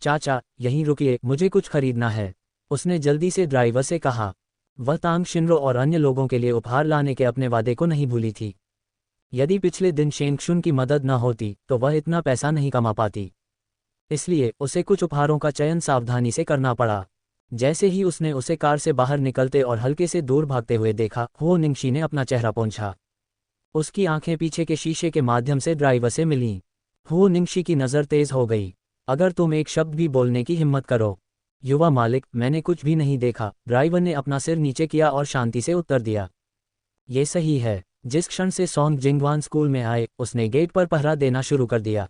चाचा, यहीं रुकिए, मुझे कुछ खरीदना है। उसने जल्दी से ड्राइवर से कहा। वह तांग शिनरो और अन्य लोगों के लिए उपहार लाने के अपने वादे को नहीं भूली थी। यदि पिछले दिन शेंगशुन की मदद न होती तो वह इतना पैसा नहीं कमा पाती। इसलिए उसे कुछ उपहारों का चयन सावधानी से करना पड़ा। जैसे ही उसने उसे कार से बाहर निकलते और हल्के से दूर भागते हुए देखा, हो निंगशी ने अपना चेहरा पोंछा। उसकी आंखें पीछे के शीशे के माध्यम से ड्राइवर से मिलीं। हो निंगशी की नज़र तेज हो गई। अगर तुम एक शब्द भी बोलने की हिम्मत करो, युवा मालिक, मैंने कुछ भी नहीं देखा। ड्राइवर ने अपना सिर नीचे किया और शांति से उत्तर दिया। ये सही है। जिस क्षण से सॉन्ग जिंगवान स्कूल में आए, उसने गेट पर पहरा देना शुरू कर दिया।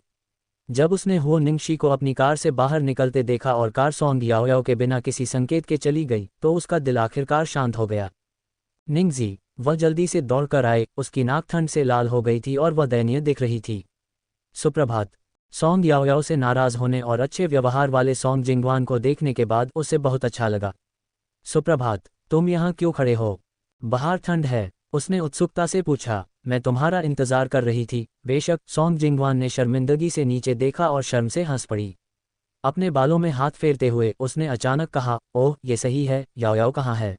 जब उसने हो निंगशी को अपनी कार से बाहर निकलते देखा और कार सॉन्ग याओयाओ के बिना किसी संकेत के चली गई, तो उसका दिल आखिरकार शांत हो गया। निंगजी, वह जल्दी से दौड़कर आए, उसकी नाक ठंड से लाल हो गई थी और वह दयनीय दिख रही थी। सुप्रभात। सॉन्ग याओयाओ से नाराज होने और अच्छे व्यवहार वाले सॉन्ग जिंगवान को देखने के बाद उसे बहुत अच्छा लगा। सुप्रभात, तुम यहाँ क्यों खड़े हो? बाहर ठंड है, उसने उत्सुकता से पूछा। मैं तुम्हारा इंतजार कर रही थी। बेशक, सॉन्ग जिंगवान ने शर्मिंदगी से नीचे देखा और शर्म से हंस पड़ी। अपने बालों में हाथ फेरते हुए उसने अचानक कहा, ओह ये सही है, याओयाओ कहाँ है?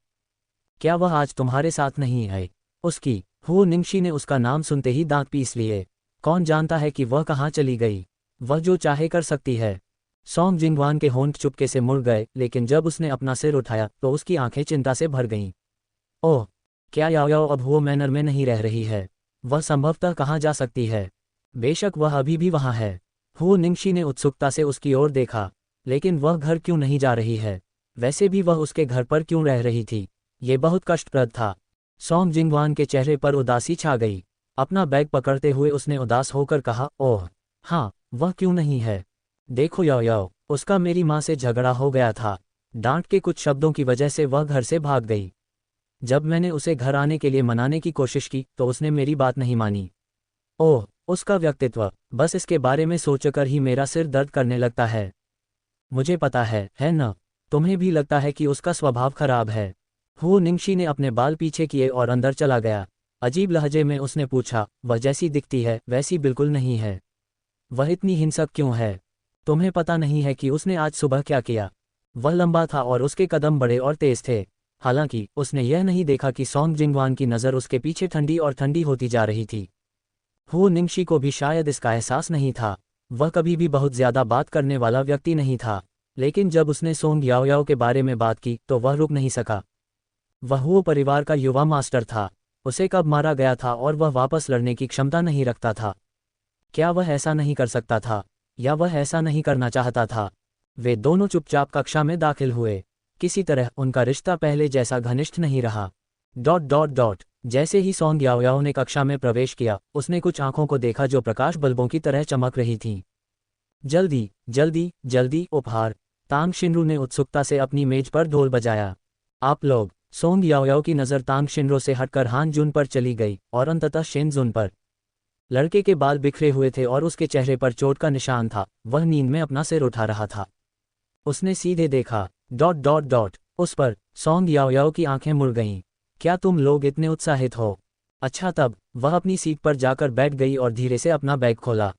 क्या वह आज तुम्हारे साथ नहीं है? उसकी हो निंगशी ने उसका नाम सुनते ही दांत पीस लिए। कौन जानता है कि वह कहाँ चली गई? वह जो चाहे कर सकती है। सॉन्ग जिंगवान के होंठ चुपके से मुड़ गए, लेकिन जब उसने अपना सिर उठाया तो उसकी आंखें चिंता से भर गईं। ओह, क्या याओयाओ अब वो मैनर में नहीं रह रही है? वह संभवतः कहाँ जा सकती है? बेशक वह अभी भी वहाँ है। हो निंगशी ने उत्सुकता से उसकी ओर देखा। लेकिन वह घर क्यों नहीं जा रही है? वैसे भी वह उसके घर पर क्यों रह रही थी? ये बहुत कष्टप्रद था। सॉन्ग जिंगवान के चेहरे पर उदासी छा गई। अपना बैग पकड़ते हुए उसने उदास होकर कहा, ओह हाँ, वह क्यों नहीं है? देखो याओयाओ, उसका मेरी माँ से झगड़ा हो गया था। डांट के कुछ शब्दों की वजह से वह घर से भाग गई। जब मैंने उसे घर आने के लिए मनाने की कोशिश की तो उसने मेरी बात नहीं मानी। ओह, उसका व्यक्तित्व, बस इसके बारे में सोचकर ही मेरा सिर दर्द करने लगता है। मुझे पता है न? तुम्हें भी लगता है कि उसका स्वभाव खराब है? हो निंगशी ने अपने बाल पीछे किए और अंदर चला गया। अजीब लहजे में उसने पूछा, वह जैसी दिखती है वैसी बिल्कुल नहीं है। वह इतनी हिंसक क्यों है? तुम्हें पता नहीं है कि उसने आज सुबह क्या किया? वह लंबा था और उसके कदम बड़े और तेज थे। हालांकि उसने यह नहीं देखा कि सॉन्ग जिंगवान की नज़र उसके पीछे ठंडी और ठंडी होती जा रही थी। हो निंगशी को भी शायद इसका एहसास नहीं था। वह कभी भी बहुत ज्यादा बात करने वाला व्यक्ति नहीं था, लेकिन जब उसने सॉन्ग याओयाओ के बारे में बात की तो वह रुक नहीं सका। वह वो परिवार का युवा मास्टर था। उसे कब मारा गया था और वह वापस लड़ने की क्षमता नहीं रखता था। क्या वह ऐसा नहीं कर सकता था, या वह ऐसा नहीं करना चाहता था? वे दोनों चुपचाप कक्षा में दाखिल हुए। किसी तरह उनका रिश्ता पहले जैसा घनिष्ठ नहीं रहा। ... जैसे ही सॉन्ग याओयाओ ने कक्षा में प्रवेश किया, उसने कुछ आंखों को देखा जो प्रकाश बल्बों की तरह चमक रही थीं। जल्दी जल्दी जल्दी उपहार! तांग शिनरू ने उत्सुकता से अपनी मेज पर ढोल बजाया। आप लोग! सॉन्ग याओयाओ की नज़र तांग शिनरो से हटकर हान जुन पर चली गई और अंततः शेन जुन पर। लड़के के बाल बिखरे हुए थे और उसके चेहरे पर चोट का निशान था। वह नींद में अपना सिर उठा रहा था। उसने सीधे देखा। ... उस पर। सॉन्ग याओयाओ की आंखें मुड़ गईं। क्या तुम लोग इतने उत्साहित हो? अच्छा, तब वह अपनी सीट पर जाकर बैठ गई और धीरे से अपना बैग खोला।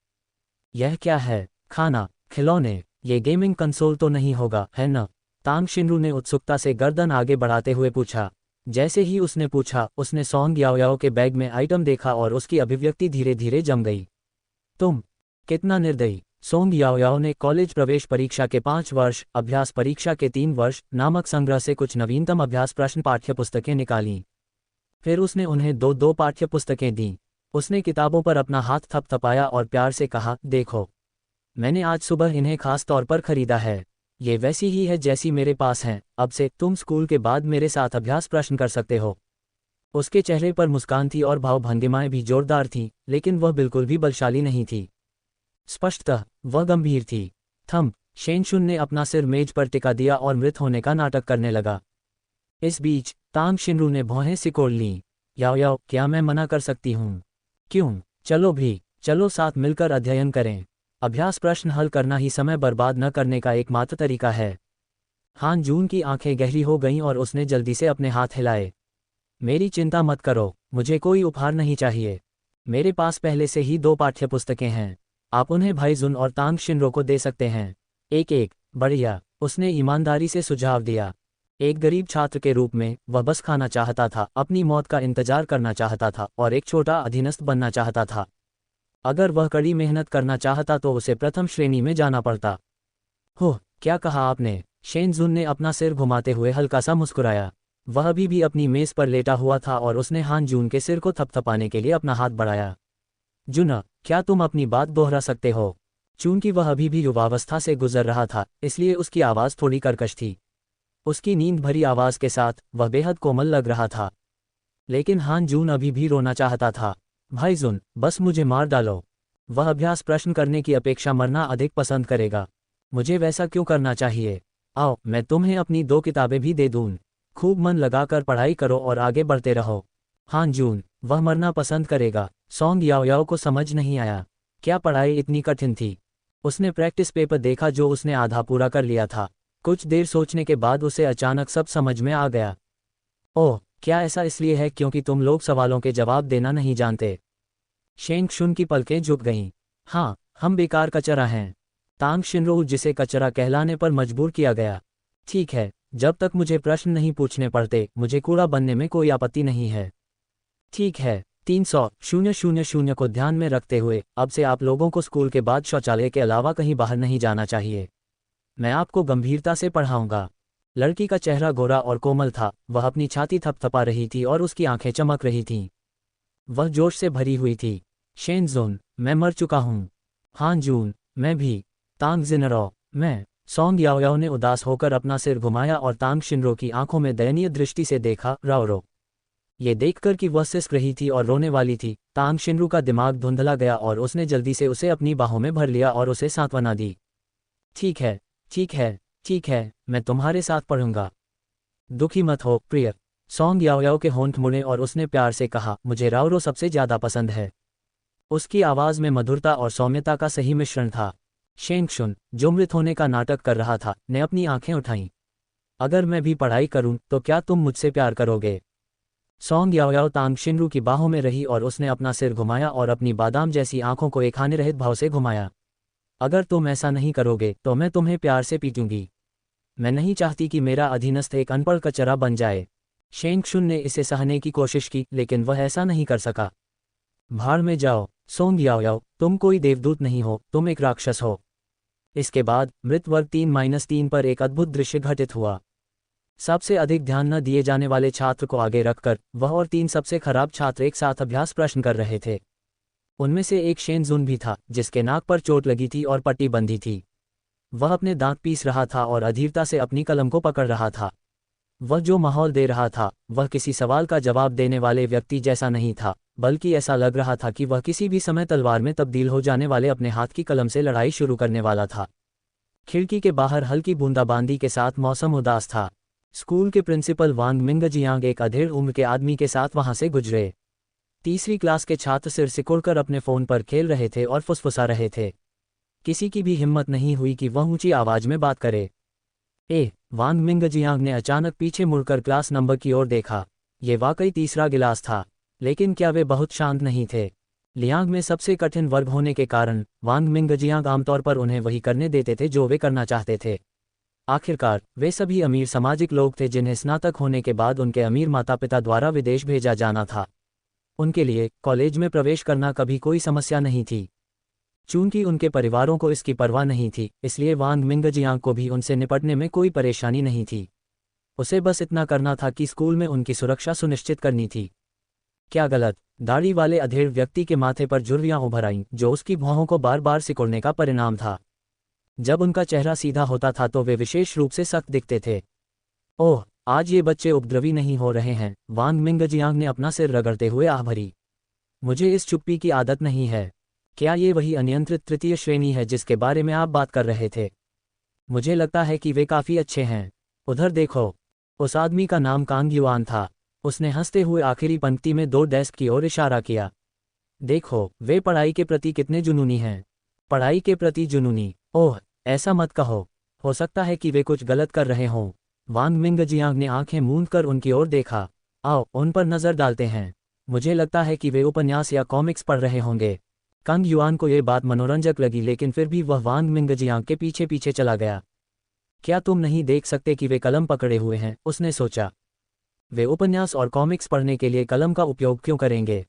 यह क्या है? खाना, खिलौने? ये गेमिंग कंसोल तो नहीं होगा, है न? तांग शिनरू ने उत्सुकता से गर्दन आगे बढ़ाते हुए पूछा। जैसे ही उसने पूछा, उसने सॉन्ग याओयाओ के बैग में आइटम देखा और उसकी अभिव्यक्ति धीरे धीरे जम गई। तुम! कितना निर्दयी! सॉन्ग याओयाओ ने कॉलेज प्रवेश परीक्षा के 5 वर्ष, अभ्यास परीक्षा के 3 वर्ष नामक संग्रह से कुछ नवीनतम अभ्यास प्रश्न पाठ्यपुस्तकें निकालीं। फिर उसने उन्हें दो पाठ्यपुस्तकें दीं। उसने किताबों पर अपना हाथ थपथपाया और प्यार से कहा, देखो, मैंने आज सुबह इन्हें खास तौर पर खरीदा है। ये वैसी ही है जैसी मेरे पास हैं। अब से तुम स्कूल के बाद मेरे साथ अभ्यास प्रश्न कर सकते हो। उसके चेहरे पर मुस्कान थी और भाव भंगिमाएं भी जोरदार थीं, लेकिन वह बिल्कुल भी बलशाली नहीं थी। स्पष्टतः वह गंभीर थी। थम! शेनशुन ने अपना सिर मेज पर टिका दिया और मृत होने का नाटक करने लगा। इस बीच तांग शिनरू ने भौहें सिकोड़ लीं। याओयाओ, क्या मैं मना कर सकती हूँ? क्यों? चलो साथ मिलकर अध्ययन करें। अभ्यास प्रश्न हल करना ही समय बर्बाद न करने का एकमात्र तरीका है। हान जून की आंखें गहरी हो गईं और उसने जल्दी से अपने हाथ हिलाए। मेरी चिंता मत करो, मुझे कोई उपहार नहीं चाहिए। मेरे पास पहले से ही 2 पाठ्यपुस्तकें हैं। आप उन्हें भाई जुन और तांग शिनरो को दे सकते हैं। एक बढ़िया, उसने ईमानदारी से सुझाव दिया। एक गरीब छात्र के रूप में वह बस खाना चाहता था, अपनी मौत का इंतजार करना चाहता था और एक छोटा अधीनस्थ बनना चाहता था। अगर वह कड़ी मेहनत करना चाहता तो उसे प्रथम श्रेणी में जाना पड़ता। हो, क्या कहा आपने? शेन जुन ने अपना सिर घुमाते हुए हल्का सा मुस्कुराया। वह अभी भी अपनी मेज पर लेटा हुआ था और उसने हान जून के सिर को थपथपाने के लिए अपना हाथ बढ़ाया। जुना, क्या तुम अपनी बात दोहरा सकते हो? चूंकि वह अभी भी युवावस्था से गुजर रहा था, इसलिए उसकी आवाज़ थोड़ी कर्कश थी। उसकी नींद भरी आवाज़ के साथ वह बेहद कोमल लग रहा था। लेकिन हान जून अभी भी रोना चाहता था। भाई जुन, बस मुझे मार डालो। वह अभ्यास प्रश्न करने की अपेक्षा मरना अधिक पसंद करेगा। मुझे वैसा क्यों करना चाहिए? आओ, मैं तुम्हें अपनी 2 किताबें भी दे दूँ। खूब मन लगाकर पढ़ाई करो और आगे बढ़ते रहो। हान जून, वह मरना पसंद करेगा। सॉन्ग याओयाओ को समझ नहीं आया। क्या पढ़ाई इतनी कठिन थी? उसने प्रैक्टिस पेपर देखा जो उसने आधा पूरा कर लिया था। कुछ देर सोचने के बाद उसे अचानक सब समझ में आ गया। ओह, क्या ऐसा इसलिए है क्योंकि तुम लोग सवालों के जवाब देना नहीं जानते? शेंग शुन की पलकें झुक गईं। हाँ, हम बेकार कचरा हैं। तांग शिनरो, जिसे कचरा कहलाने पर मजबूर किया गया। ठीक है, जब तक मुझे प्रश्न नहीं पूछने पड़ते, मुझे कूड़ा बनने में कोई आपत्ति नहीं है। ठीक है। 300,000 को ध्यान में रखते हुए अब से आप लोगों को स्कूल के बाद शौचालय के अलावा कहीं बाहर नहीं जाना चाहिए। मैं आपको गंभीरता से पढ़ाऊंगा। लड़की का चेहरा गोरा और कोमल था। वह अपनी छाती थपथपा रही थी और उसकी आंखें चमक रही थीं। वह जोश से भरी हुई थी। शेनजुन, मैं मर चुका हूँ। हान जून, मैं भी। तांग जिनरो, मैं। सॉन्ग याओयाओ ने उदास होकर अपना सिर घुमाया और तांग शिनरो की आंखों में दयनीय दृष्टि से देखा। राओरो। ये देखकर कि वह सिसक रही थी और रोने वाली थी, तांग शिनरू का दिमाग धुंधला गया और उसने जल्दी से उसे अपनी बाहों में भर लिया और उसे सांत्वना दी। ठीक है, ठीक है, ठीक है, मैं तुम्हारे साथ पढ़ूंगा। दुखी मत हो, प्रिय। सॉन्ग याओयाओ के होंठ मुड़े और उसने प्यार से कहा, मुझे राओरो सबसे ज्यादा पसंद है। उसकी आवाज़ में मधुरता और सौम्यता का सही मिश्रण था। शेंगशुन, जो मृत होने का नाटक कर रहा था, ने अपनी आंखें उठाईं। अगर मैं भी पढ़ाई करूं तो क्या तुम मुझसे प्यार करोगे? सॉन्ग याओयाओ तांग शिनरू की बाहों में रही और उसने अपना सिर घुमाया और अपनी बादाम जैसी आंखों को एक हानि रहित भाव से घुमाया। अगर तुम ऐसा नहीं करोगे तो मैं तुम्हें प्यार से पीटूंगी। मैं नहीं चाहती कि मेरा अधीनस्थ एक अनपढ़ कचरा बन जाए। शेंगशुन ने इसे सहने की कोशिश की, लेकिन वह ऐसा नहीं कर सका। भाड़ में जाओ, सोंग याओयाओ, तुम कोई देवदूत नहीं हो, तुम एक राक्षस हो। इसके बाद मृत वर्ग 3-3 पर एक अद्भुत दृश्य घटित हुआ। सबसे अधिक ध्यान न दिए जाने वाले छात्र को आगे रखकर वह और 3 सबसे खराब छात्र एक साथ अभ्यास प्रश्न कर रहे थे। उनमें से एक शेनजुन भी था, जिसके नाक पर चोट लगी थी और पट्टी बंधी थी। वह अपने दांत पीस रहा था और अधीरता से अपनी कलम को पकड़ रहा था। वह जो माहौल दे रहा था, वह किसी सवाल का जवाब देने वाले व्यक्ति जैसा नहीं था, बल्कि ऐसा लग रहा था कि वह किसी भी समय तलवार में तब्दील हो जाने वाले अपने हाथ की कलम से लड़ाई शुरू करने वाला था। खिड़की के बाहर हल्की बूंदाबांदी के साथ मौसम उदास था। स्कूल के प्रिंसिपल वांग मिंगजियांग एक अधेड़ उम्र के आदमी के साथ वहां से गुजरे। तीसरी क्लास के छात्र सिर सिकुड़कर अपने फोन पर खेल रहे थे और फुसफुसा रहे थे। किसी की भी हिम्मत नहीं हुई कि वह ऊंची आवाज में बात करे। वांग मिंगजियांग ने अचानक पीछे मुड़कर क्लास नंबर की ओर देखा। ये वाकई तीसरा गिलास था, लेकिन क्या वे बहुत शांत नहीं थे? लियांग में सबसे कठिन वर्ग होने के कारण वांग मिंगजियांग आमतौर पर उन्हें वही करने देते थे जो वे करना चाहते थे। आखिरकार वे सभी अमीर सामाजिक लोग थे जिन्हें स्नातक होने के बाद उनके अमीर माता पिता द्वारा विदेश भेजा जाना था। उनके लिए कॉलेज में प्रवेश करना कभी कोई समस्या नहीं थी। चूंकि उनके परिवारों को इसकी परवाह नहीं थी, इसलिए वांग मिंगजियांग को भी उनसे निपटने में कोई परेशानी नहीं थी। उसे बस इतना करना था कि स्कूल में उनकी सुरक्षा सुनिश्चित करनी थी। क्या गलत? दाढ़ी वाले अधेड़ व्यक्ति के माथे पर झुर्रियां उभर आईं, जो उसकी भौहों को बार बार सिकुड़ने का परिणाम था। जब उनका चेहरा सीधा होता था तो वे विशेष रूप से सख्त दिखते थे। ओह, आज ये बच्चे उपद्रवी नहीं हो रहे हैं, वांग मिंगजियांग ने अपना सिर रगड़ते हुए आह भरी। मुझे इस चुप्पी की आदत नहीं है। क्या ये वही अनियंत्रित तृतीय श्रेणी है जिसके बारे में आप बात कर रहे थे? मुझे लगता है कि वे काफ़ी अच्छे हैं। उधर देखो। उस आदमी का नाम कांग युआन था। उसने हंसते हुए आखिरी पंक्ति में 2 डेस्क की ओर इशारा किया। देखो, वे पढ़ाई के प्रति कितने जुनूनी हैं। पढ़ाई के प्रति जुनूनी? ओह, ऐसा मत कहो। हो सकता है कि वे कुछ गलत कर रहे हों। वांग मिंगजियांग ने आंखें मूंद कर उनकी ओर देखा। आओ, उन पर नज़र डालते हैं। मुझे लगता है कि वे उपन्यास या कॉमिक्स पढ़ रहे होंगे। कांग युआन को यह बात मनोरंजक लगी, लेकिन फिर भी वह वांग मिंगजियांग के पीछे पीछे चला गया। क्या तुम नहीं देख सकते कि वे कलम पकड़े हुए हैं? उसने सोचा। वे उपन्यास और कॉमिक्स पढ़ने के लिए कलम का उपयोग क्यों करेंगे?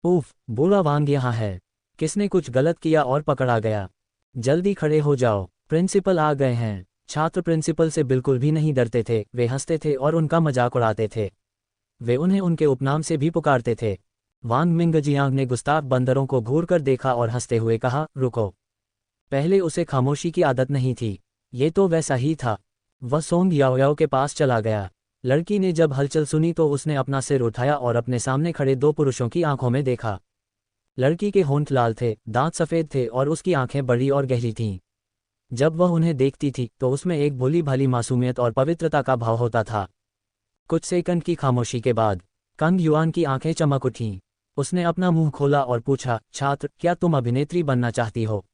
उफ, बूढ़ा वांग यहाँ है। किसने कुछ गलत किया और पकड़ा गया? जल्दी खड़े हो जाओ, प्रिंसिपल आ गए हैं। छात्र प्रिंसिपल से बिल्कुल भी नहीं डरते थे, वे हंसते थे और उनका मजाक उड़ाते थे। वे उन्हें उनके उपनाम से भी पुकारते थे। वांग मिंगजियांग ने गुस्ताख बंदरों को घूरकर देखा और हंसते हुए कहा, रुको। पहले उसे खामोशी की आदत नहीं थी, ये तो वैसा ही था। वह सोंग याओयाओ के पास चला गया। लड़की ने जब हलचल सुनी तो उसने अपना सिर उठाया और अपने सामने खड़े दो पुरुषों की आंखों में देखा। लड़की के होंठ लाल थे, दांत सफ़ेद थे और उसकी आंखें बड़ी और गहरी थीं। जब वह उन्हें देखती थी तो उसमें एक भोली भाली मासूमियत और पवित्रता का भाव होता था। कुछ सेकंड की खामोशी के बाद कंग युआन की आंखें चमक उठीं। उसने अपना मुंह खोला और पूछा, छात्र, क्या तुम अभिनेत्री बनना चाहती हो?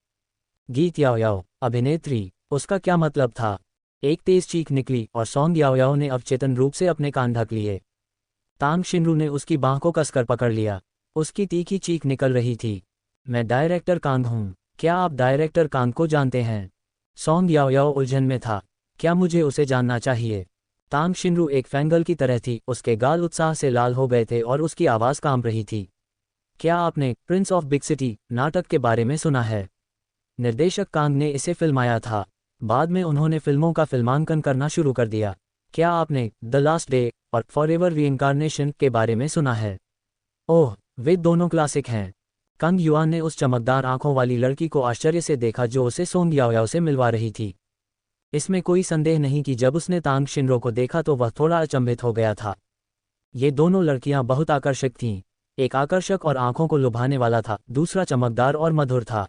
गीत याओयाओ, अभिनेत्री? उसका क्या मतलब था? एक तेज चीख निकली और सोंग याओयाओ ने अवचेतन रूप से अपने कान ढक लिए। तांग शिनरू ने उसकी बांह को कसकर पकड़ लिया। उसकी तीखी चीख निकल रही थी, मैं डायरेक्टर कांग हूँ। क्या आप डायरेक्टर कांग को जानते हैं? सोंग याओयाओ उलझन में था। क्या मुझे उसे जानना चाहिए? तांग शिनरू एक फैंगल की तरह थी, उसके गाल उत्साह से लाल हो गए थे और उसकी आवाज़ कांप रही थी। क्या आपने प्रिंस ऑफ बिग सिटी नाटक के बारे में सुना है? निर्देशक कांग ने इसे फिल्माया था। बाद में उन्होंने फिल्मों का फिल्मांकन करना शुरू कर दिया। क्या आपने द लास्ट डे और फॉरएवर रीइंकार्नेशन के बारे में सुना है? ओह, वे दोनों क्लासिक हैं। कंग युआन ने उस चमकदार आंखों वाली लड़की को आश्चर्य से देखा जो उसे सोंग याओयाओ से मिलवा रही थी। इसमें कोई संदेह नहीं कि जब उसने तांग शिनरो को देखा तो वह थोड़ा अचंभित हो गया था। ये दोनों लड़कियां बहुत आकर्षक थीं। एक आकर्षक और आंखों को लुभाने वाला था, दूसरा चमकदार और मधुर था।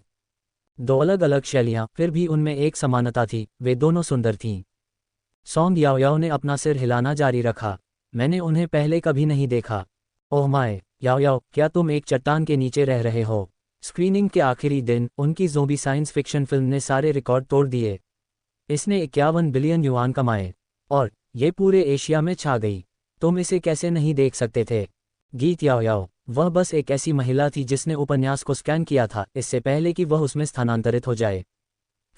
दो अलग अलग शैलियां, फिर भी उनमें एक समानता थी, वे दोनों सुंदर थीं। सोंग याओयाओ ने अपना सिर हिलाना जारी रखा। मैंने उन्हें पहले कभी नहीं देखा। ओह माय, याओयाओ, क्या तुम एक चट्टान के नीचे रह रहे हो? स्क्रीनिंग के आखिरी दिन उनकी ज़ोंबी साइंस फिक्शन फिल्म ने सारे रिकॉर्ड तोड़ दिए। इसने 51 बिलियन युआन कमाए और ये पूरे एशिया में छा गई। तुम इसे कैसे नहीं देख सकते थे? गीत याओयाओ, वह बस एक ऐसी महिला थी जिसने उपन्यास को स्कैन किया था इससे पहले कि वह उसमें स्थानांतरित हो जाए।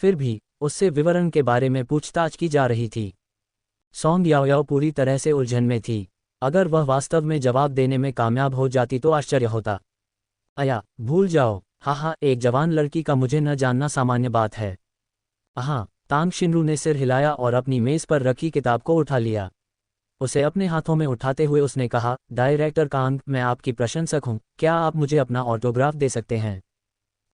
फिर भी उससे विवरण के बारे में पूछताछ की जा रही थी। सोंग याओयाओ पूरी तरह से उलझन में थी। अगर वह वास्तव में जवाब देने में कामयाब हो जाती तो आश्चर्य होता। अया, भूल जाओ। हाँ, एक जवान लड़की का मुझे न जानना सामान्य बात है। हाँ, तांग शिनरू ने सिर हिलाया और अपनी मेज़ पर रखी किताब को उठा लिया। उसे अपने हाथों में उठाते हुए उसने कहा, डायरेक्टर कांग, मैं आपकी प्रशंसक हूँ, क्या आप मुझे अपना ऑटोग्राफ दे सकते हैं?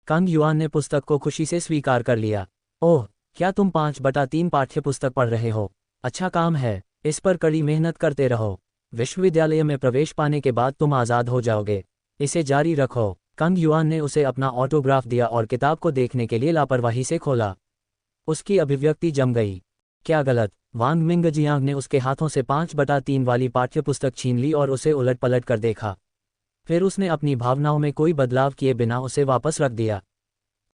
कांग युआन ने पुस्तक को खुशी से स्वीकार कर लिया। ओह, क्या तुम 5/3 पाठ्यपुस्तक पढ़ रहे हो? अच्छा काम है, इस पर कड़ी मेहनत करते रहो। विश्वविद्यालय में प्रवेश पाने के बाद तुम आज़ाद हो जाओगे। इसे जारी रखो। कांग युआन ने उसे अपना ऑटोग्राफ दिया और किताब को देखने के लिए लापरवाही से खोला। उसकी अभिव्यक्ति जम गई। क्या गलत? वांग मिंगजियांग ने उसके हाथों से 5/3 वाली पाठ्यपुस्तक छीन ली और उसे उलट पलट कर देखा। फिर उसने अपनी भावनाओं में कोई बदलाव किए बिना उसे वापस रख दिया।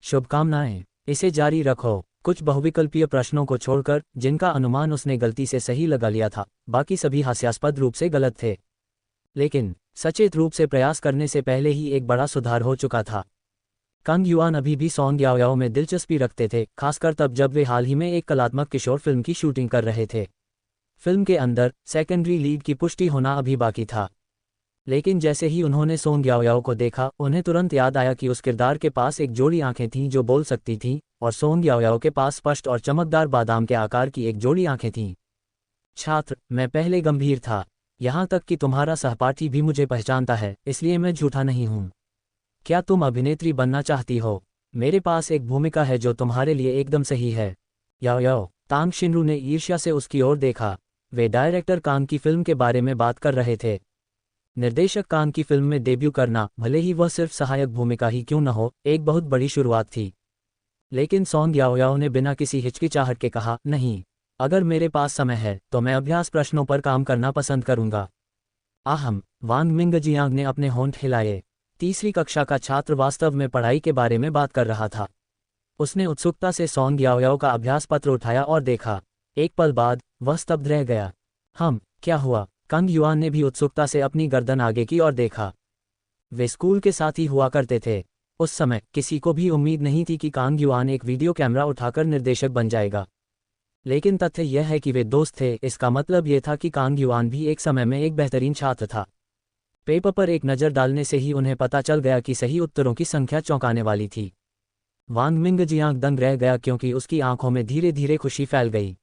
शुभकामनाएं, इसे जारी रखो। कुछ बहुविकल्पीय प्रश्नों को छोड़कर, जिनका अनुमान उसने गलती से सही लगा लिया था, बाकी सभी हास्यास्पद रूप से गलत थे। लेकिन सचेत रूप से प्रयास करने से पहले ही एक बड़ा सुधार हो चुका था। कांग युआन अभी भी सोंग याओयाओ में दिलचस्पी रखते थे, खासकर तब जब वे हाल ही में एक कलात्मक किशोर फिल्म की शूटिंग कर रहे थे। फिल्म के अंदर सेकेंडरी लीड की पुष्टि होना अभी बाकी था। लेकिन जैसे ही उन्होंने सोंग याओयाओ को देखा, उन्हें तुरंत याद आया कि उस किरदार के पास एक जोड़ी आंखें थीं जो बोल सकती थीं, और सोंग याओयाओ के पास स्पष्ट और चमकदार बादाम के आकार की एक जोड़ी आंखें थीं। छात्र, मैं पहले गंभीर था। यहाँ तक कि तुम्हारा सहपाठी भी मुझे पहचानता है, इसलिए मैं झूठा नहीं हूँ। क्या तुम अभिनेत्री बनना चाहती हो? मेरे पास एक भूमिका है जो तुम्हारे लिए एकदम सही है। याओयाओ, तांग शिनरू ने ईर्ष्या से उसकी ओर देखा। वे डायरेक्टर कांग की फिल्म के बारे में बात कर रहे थे। निर्देशक कांग की फिल्म में डेब्यू करना, भले ही वह सिर्फ सहायक भूमिका ही क्यों न हो, एक बहुत बड़ी शुरुआत थी। लेकिन सोंग याओयाओ ने बिना किसी हिचकिचाहट के कहा, नहीं, अगर मेरे पास समय है तो मैं अभ्यास प्रश्नों पर काम करना पसंद करूंगा। आहम, वांग मिंगजियांग ने अपने होंठ हिलाए। तीसरी कक्षा का छात्र वास्तव में पढ़ाई के बारे में बात कर रहा था। उसने उत्सुकता से सोंग याओयाओ का अभ्यास पत्र उठाया और देखा। एक पल बाद वह स्तब्ध रह गया। क्या हुआ? कांग युआन ने भी उत्सुकता से अपनी गर्दन आगे की ओर देखा। वे स्कूल के साथ ही हुआ करते थे। उस समय किसी को भी उम्मीद नहीं थी कि कांग युआन एक वीडियो कैमरा उठाकर निर्देशक बन जाएगा। लेकिन तथ्य यह है कि वे दोस्त थे, इसका मतलब यह था कि कांग युआन भी एक समय में एक बेहतरीन छात्र था। पेपर पर एक नज़र डालने से ही उन्हें पता चल गया कि सही उत्तरों की संख्या चौंकाने वाली थी। वांग मिंगजियांग दंग रह गया क्योंकि उसकी आंखों में धीरे धीरे खुशी फैल गई।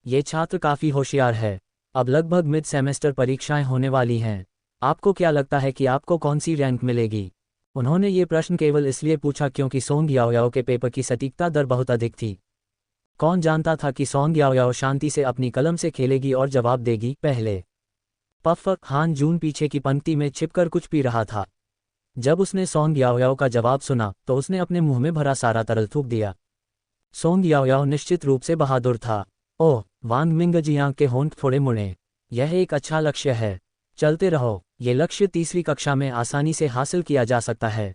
ये छात्र काफ़ी होशियार है। अब लगभग मिड सेमेस्टर परीक्षाएं होने वाली हैं। आपको क्या लगता है कि आपको कौन सी रैंक मिलेगी? उन्होंने ये प्रश्न केवल इसलिए पूछा क्योंकि सोंग याओयाओ के पेपर की सटीकता दर बहुत अधिक थी। कौन जानता था कि सोंग याओयाओ शांति से अपनी कलम से खेलेगी और जवाब देगी। पहले पफ हान जून पीछे की पंक्ति में छिपकर कुछ पी रहा था। जब उसने सोंग याओयाओ का जवाब सुना तो उसने अपने मुंह में भरा सारा तरल थूक दिया। सोंग याओयाओ निश्चित रूप से बहादुर था। ओह, वांग मिंगजियांग के होंठ थोड़े मुड़े। यह एक अच्छा लक्ष्य है। चलते रहो। ये लक्ष्य तीसरी कक्षा में आसानी से हासिल किया जा सकता है।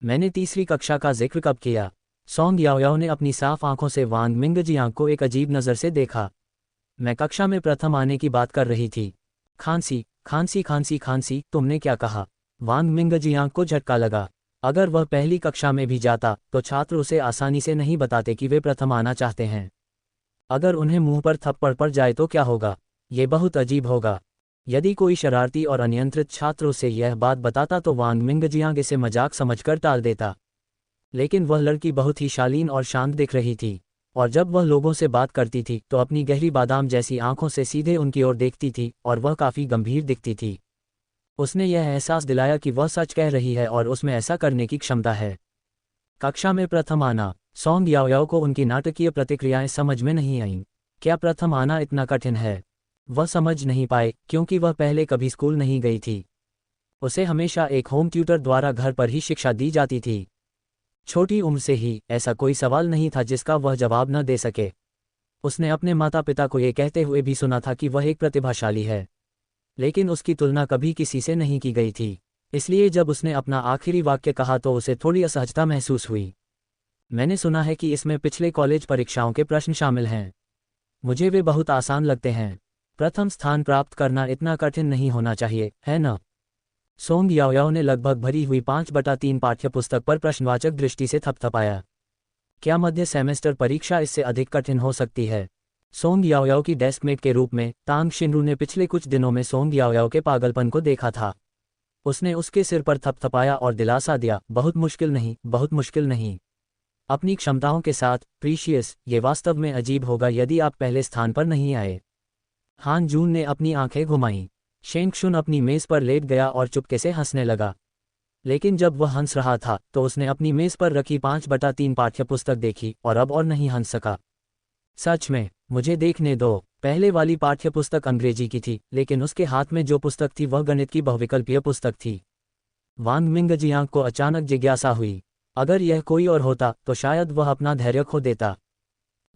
मैंने तीसरी कक्षा का जिक्र कब किया? सोंग याओयाओ ने अपनी साफ आंखों से वांग मिंगजियांग को एक अजीब नज़र से देखा। मैं कक्षा में प्रथम आने की बात कर रही थी। खांसी खांसी खांसी खांसी, तुमने क्या कहा? वांग मिंगजियांग को झटका लगा। अगर वह पहली कक्षा में भी जाता तो छात्र उसे आसानी से नहीं बताते कि वे प्रथम आना चाहते हैं। अगर उन्हें मुंह पर थप्पड़ पड़ जाए तो क्या होगा? ये बहुत अजीब होगा। यदि कोई शरारती और अनियंत्रित छात्र उसे यह बात बताता तो वांग मिंगजियांग इसे मजाक समझकर टाल देता। लेकिन वह लड़की बहुत ही शालीन और शांत दिख रही थी, और जब वह लोगों से बात करती थी तो अपनी गहरी बादाम जैसी आंखों से सीधे उनकी ओर देखती थी और वह काफ़ी गंभीर दिखती थी। उसने यह एहसास दिलाया कि वह सच कह रही है और उसमें ऐसा करने की क्षमता है। कक्षा में प्रथम आना। सोंग याओयाओ को उनकी नाटकीय प्रतिक्रियाएं समझ में नहीं आईं। क्या प्रथम आना इतना कठिन है? वह समझ नहीं पाए क्योंकि वह पहले कभी स्कूल नहीं गई थी। उसे हमेशा एक होम ट्यूटर द्वारा घर पर ही शिक्षा दी जाती थी। छोटी उम्र से ही ऐसा कोई सवाल नहीं था जिसका वह जवाब न दे सके। उसने अपने माता पिता को ये कहते हुए भी सुना था कि वह एक प्रतिभाशाली है, लेकिन उसकी तुलना कभी किसी से नहीं की गई थी। इसलिए जब उसने अपना आखिरी वाक्य कहा तो उसे थोड़ी असहजता महसूस हुई। मैंने सुना है कि इसमें पिछले कॉलेज परीक्षाओं के प्रश्न शामिल हैं। मुझे वे बहुत आसान लगते हैं। प्रथम स्थान प्राप्त करना इतना कठिन नहीं होना चाहिए, है न? सोंग याओयाओ ने लगभग भरी हुई 5/3 पाठ्यपुस्तक पर प्रश्नवाचक दृष्टि से थपथपाया। क्या मध्य सेमेस्टर परीक्षा इससे अधिक कठिन हो सकती है? सोंग याओयाओ की डेस्कमेट के रूप में तांग शिनरू ने पिछले कुछ दिनों में सोंग याओयाओ के पागलपन को देखा था। उसने उसके सिर पर थपथपाया और दिलासा दिया, बहुत मुश्किल नहीं, बहुत मुश्किल नहीं। अपनी क्षमताओं के साथ, प्रीशियस, ये वास्तव में अजीब होगा यदि आप पहले स्थान पर नहीं आए। हान जून ने अपनी आंखें घुमाईं। शेंगशुन अपनी मेज पर लेट गया और चुपके से हंसने लगा। लेकिन जब वह हंस रहा था तो उसने अपनी मेज पर रखी 5/3 पाठ्यपुस्तक देखी और अब और नहीं हंस सका। सच में, मुझे देखने दो। पहले वाली पाठ्यपुस्तक अंग्रेजी की थी, लेकिन उसके हाथ में जो पुस्तक थी वह गणित की बहुविकल्पीय पुस्तक थी। वांग मिंगजियांग को अचानक जिज्ञासा हुई। अगर यह कोई और होता तो शायद वह अपना धैर्य खो देता।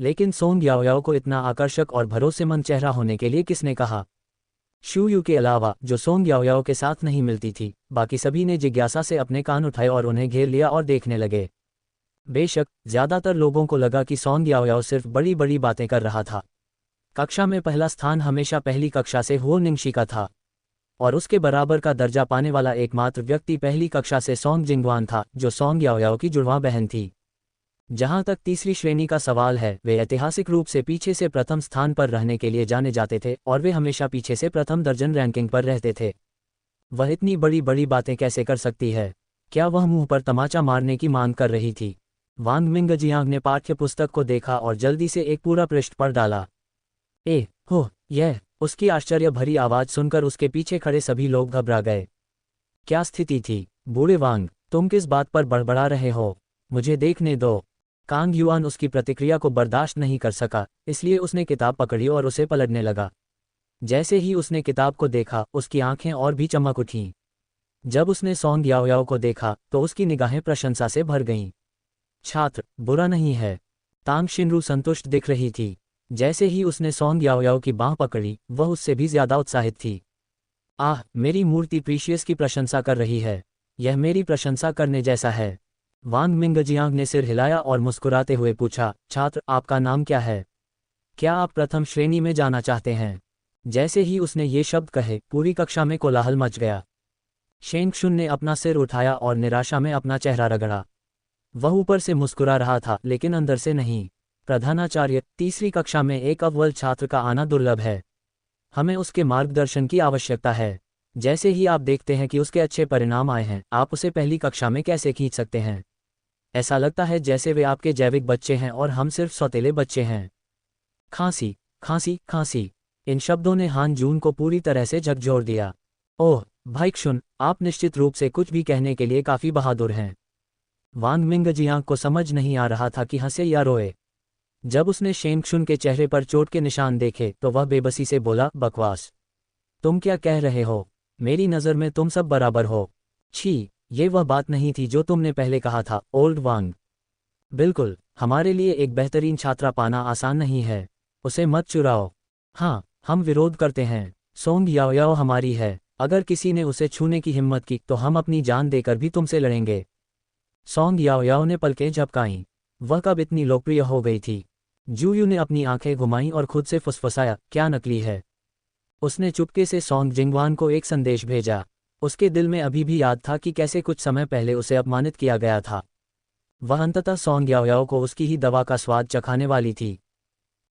लेकिन सोंग याओयाओ को इतना आकर्षक और भरोसेमंद चेहरा होने के लिए किसने कहा? शू यू के अलावा, जो सोंग याओयाओ के साथ नहीं मिलती थी, बाकी सभी ने जिज्ञासा से अपने कान उठाए और उन्हें घेर लिया और देखने लगे। बेशक, ज्यादातर लोगों को लगा कि सोंग याओयाओ सिर्फ बड़ी बड़ी बातें कर रहा था। कक्षा में पहला स्थान हमेशा पहली कक्षा से हुओ निंगशी का था, और उसके बराबर का दर्जा पाने वाला एकमात्र व्यक्ति पहली कक्षा से सोंग जिंगवान था, जो सोंग याओयाओ की जुड़वां बहन थी। जहां तक तीसरी श्रेणी का सवाल है, वे ऐतिहासिक रूप से पीछे से प्रथम स्थान पर रहने के लिए जाने जाते थे और वे हमेशा पीछे से प्रथम दर्जन रैंकिंग पर रहते थे। वह इतनी बड़ी बड़ी बातें कैसे कर सकती है? क्या वह मुंह पर तमाचा मारने की मांग कर रही थी? वांग मिंगजियांग ने पाठ्यपुस्तक को देखा और जल्दी से एक पूरा पृष्ठ पढ़ डाला। हो, यह! उसकी आश्चर्य भरी आवाज सुनकर उसके पीछे खड़े सभी लोग घबरा गए। क्या स्थिति थी? बूढ़े वांग, तुम किस बात पर बड़बड़ा रहे हो? मुझे देखने दो। कांग युआन उसकी प्रतिक्रिया को बर्दाश्त नहीं कर सका, इसलिए उसने किताब पकड़ी और उसे पलटने लगा। जैसे ही उसने किताब को देखा, उसकी आंखें और भी चमक उठीं। जब उसने सोंग याओयाओ को देखा तो उसकी निगाहें प्रशंसा से भर गईं। छात्र, बुरा नहीं है। तांग शिनरू संतुष्ट दिख रही थी। जैसे ही उसने सोंग याओयाओ की बांह पकड़ी, वह उससे भी ज्यादा उत्साहित थी। आह, मेरी मूर्ति प्रीशियस की प्रशंसा कर रही है। यह मेरी प्रशंसा करने जैसा है। वांग मिंगजियांग ने सिर हिलाया और मुस्कुराते हुए पूछा, छात्र, आपका नाम क्या है? क्या आप प्रथम श्रेणी में जाना चाहते हैं? जैसे ही उसने ये शब्द कहे, पूरी कक्षा में कोलाहल मच गया। शेंगशुन ने अपना सिर उठाया और निराशा में अपना चेहरा रगड़ा। वह ऊपर से मुस्कुरा रहा था, लेकिन अंदर से नहीं। प्रधानाचार्य, तीसरी कक्षा में एक अव्वल छात्र का आना दुर्लभ है। हमें उसके मार्गदर्शन की आवश्यकता है। जैसे ही आप देखते हैं कि उसके अच्छे परिणाम आए हैं, आप उसे पहली कक्षा में कैसे खींच सकते हैं? ऐसा लगता है जैसे वे आपके जैविक बच्चे हैं और हम सिर्फ सौतेले बच्चे हैं। खांसी, खांसी, खांसी। इन शब्दों ने हान जून को पूरी तरह से झकझोर दिया। ओह, भाई क्षुन, आप निश्चित रूप से कुछ भी कहने के लिए काफ़ी बहादुर हैं। वांग मिंगजियांग को समझ नहीं आ रहा था कि हंसे या रोए। जब उसने शेन क्षुन के चेहरे पर चोट के निशान देखे तो वह बेबसी से बोला, बकवास। तुम क्या कह रहे हो? मेरी नज़र में तुम सब बराबर हो। छी, ये वह बात नहीं थी जो तुमने पहले कहा था, ओल्ड वांग। बिल्कुल, हमारे लिए एक बेहतरीन छात्रा पाना आसान नहीं है। उसे मत चुराओ। हाँ, हम विरोध करते हैं। सोंग याओयाओ हमारी है। अगर किसी ने उसे छूने की हिम्मत की तो हम अपनी जान देकर भी तुमसे लड़ेंगे। सोंग याओयाओ ने पलकें झपकाईं। वह कब इतनी लोकप्रिय हो गई थी? जूयू ने अपनी आंखें घुमाईं और खुद से फुसफुसाया, क्या नकली है? उसने चुपके से सोंग जिंगवान को एक संदेश भेजा। उसके दिल में अभी भी याद था कि कैसे कुछ समय पहले उसे अपमानित किया गया था। वह अंततः सोंग याओयाओ को उसकी ही दवा का स्वाद चखाने वाली थी।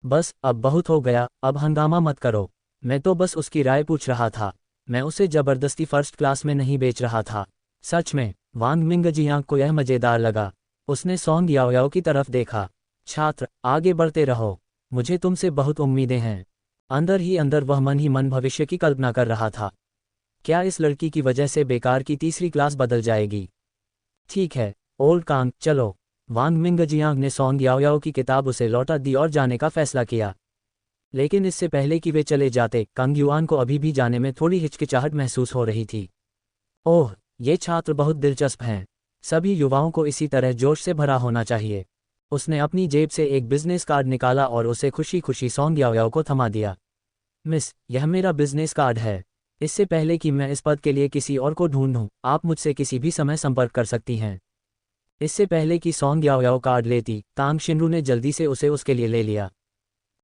बस, अब बहुत हो गया, अब हंगामा मत करो। मैं तो बस उसकी राय पूछ रहा था। मैं उसे जबरदस्ती फर्स्ट क्लास में नहीं बेच रहा था। सच में। वांग मिंगजियांग को यह मज़ेदार लगा। उसने सोंग याओयाओ की तरफ देखा। छात्र, आगे बढ़ते रहो। मुझे तुमसे बहुत उम्मीदें हैं। अंदर ही अंदर वह मन ही मन भविष्य की कल्पना कर रहा था। क्या इस लड़की की वजह से बेकार की तीसरी क्लास बदल जाएगी? ठीक है, ओल्ड कांग, चलो। वांग मिंगजियांग ने सोंग याओयाओ की किताब उसे लौटा दी और जाने का फैसला किया। लेकिन इससे पहले कि वे चले जाते, कांग युआन को अभी भी जाने में थोड़ी हिचकिचाहट महसूस हो रही थी। ओह, ये छात्र बहुत दिलचस्प हैं। सभी युवाओं को इसी तरह जोश से भरा होना चाहिए। उसने अपनी जेब से एक बिजनेस कार्ड निकाला और उसे खुशी खुशी सोंग याओयाओ को थमा दिया। मिस, यह मेरा बिजनेस कार्ड है। इससे पहले कि मैं इस पद के लिए किसी और को ढूंढूं, आप मुझसे किसी भी समय संपर्क कर सकती हैं। इससे पहले कि सोंग याओयाओ कार्ड लेती, तांग शिनरू ने जल्दी से उसे उसके लिए ले लिया।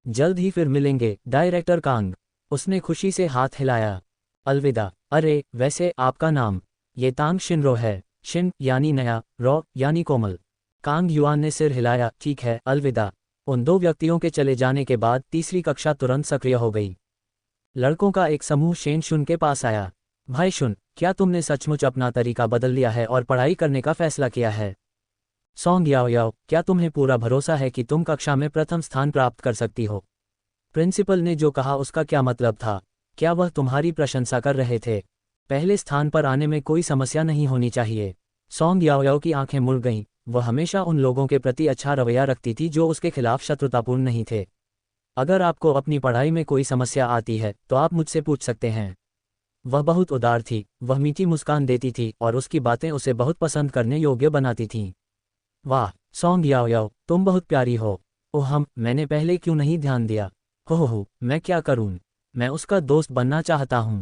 जल्द ही फिर मिलेंगे, डायरेक्टर कांग। उसने खुशी से हाथ हिलाया। अलविदा। अरे, वैसे आपका नाम? ये तांग शिनरो है। शिन यानी नया, रॉ यानी कोमल। कांग युआन ने सिर हिलाया, ठीक है, अलविदा। उन दो व्यक्तियों के चले जाने के बाद तीसरी कक्षा तुरंत सक्रिय हो गई। लड़कों का एक समूह शेन शुन के पास आया। भाई शुन, क्या तुमने सचमुच अपना तरीका बदल लिया है और पढ़ाई करने का फैसला किया है? सोंग याओयाओ, क्या तुम्हें पूरा भरोसा है कि तुम कक्षा में प्रथम स्थान प्राप्त कर सकती हो? प्रिंसिपल ने जो कहा उसका क्या मतलब था? क्या वह तुम्हारी प्रशंसा कर रहे थे? पहले स्थान पर आने में कोई समस्या नहीं होनी चाहिए। सोंग याओयाओ की आंखें मुड़ गईं। वह हमेशा उन लोगों के प्रति अच्छा रवैया रखती थी जो उसके खिलाफ शत्रुतापूर्ण नहीं थे। अगर आपको अपनी पढ़ाई में कोई समस्या आती है तो आप मुझसे पूछ सकते हैं। वह बहुत उदार थी, वह मीठी मुस्कान देती थी और उसकी बातें उसे बहुत पसंद करने योग्य बनाती थीं। वाह, सोंग याओयाओ, तुम बहुत प्यारी हो। ओह मैंने पहले क्यों नहीं ध्यान दिया? हो, मैं क्या करूं? मैं उसका दोस्त बनना चाहता हूं।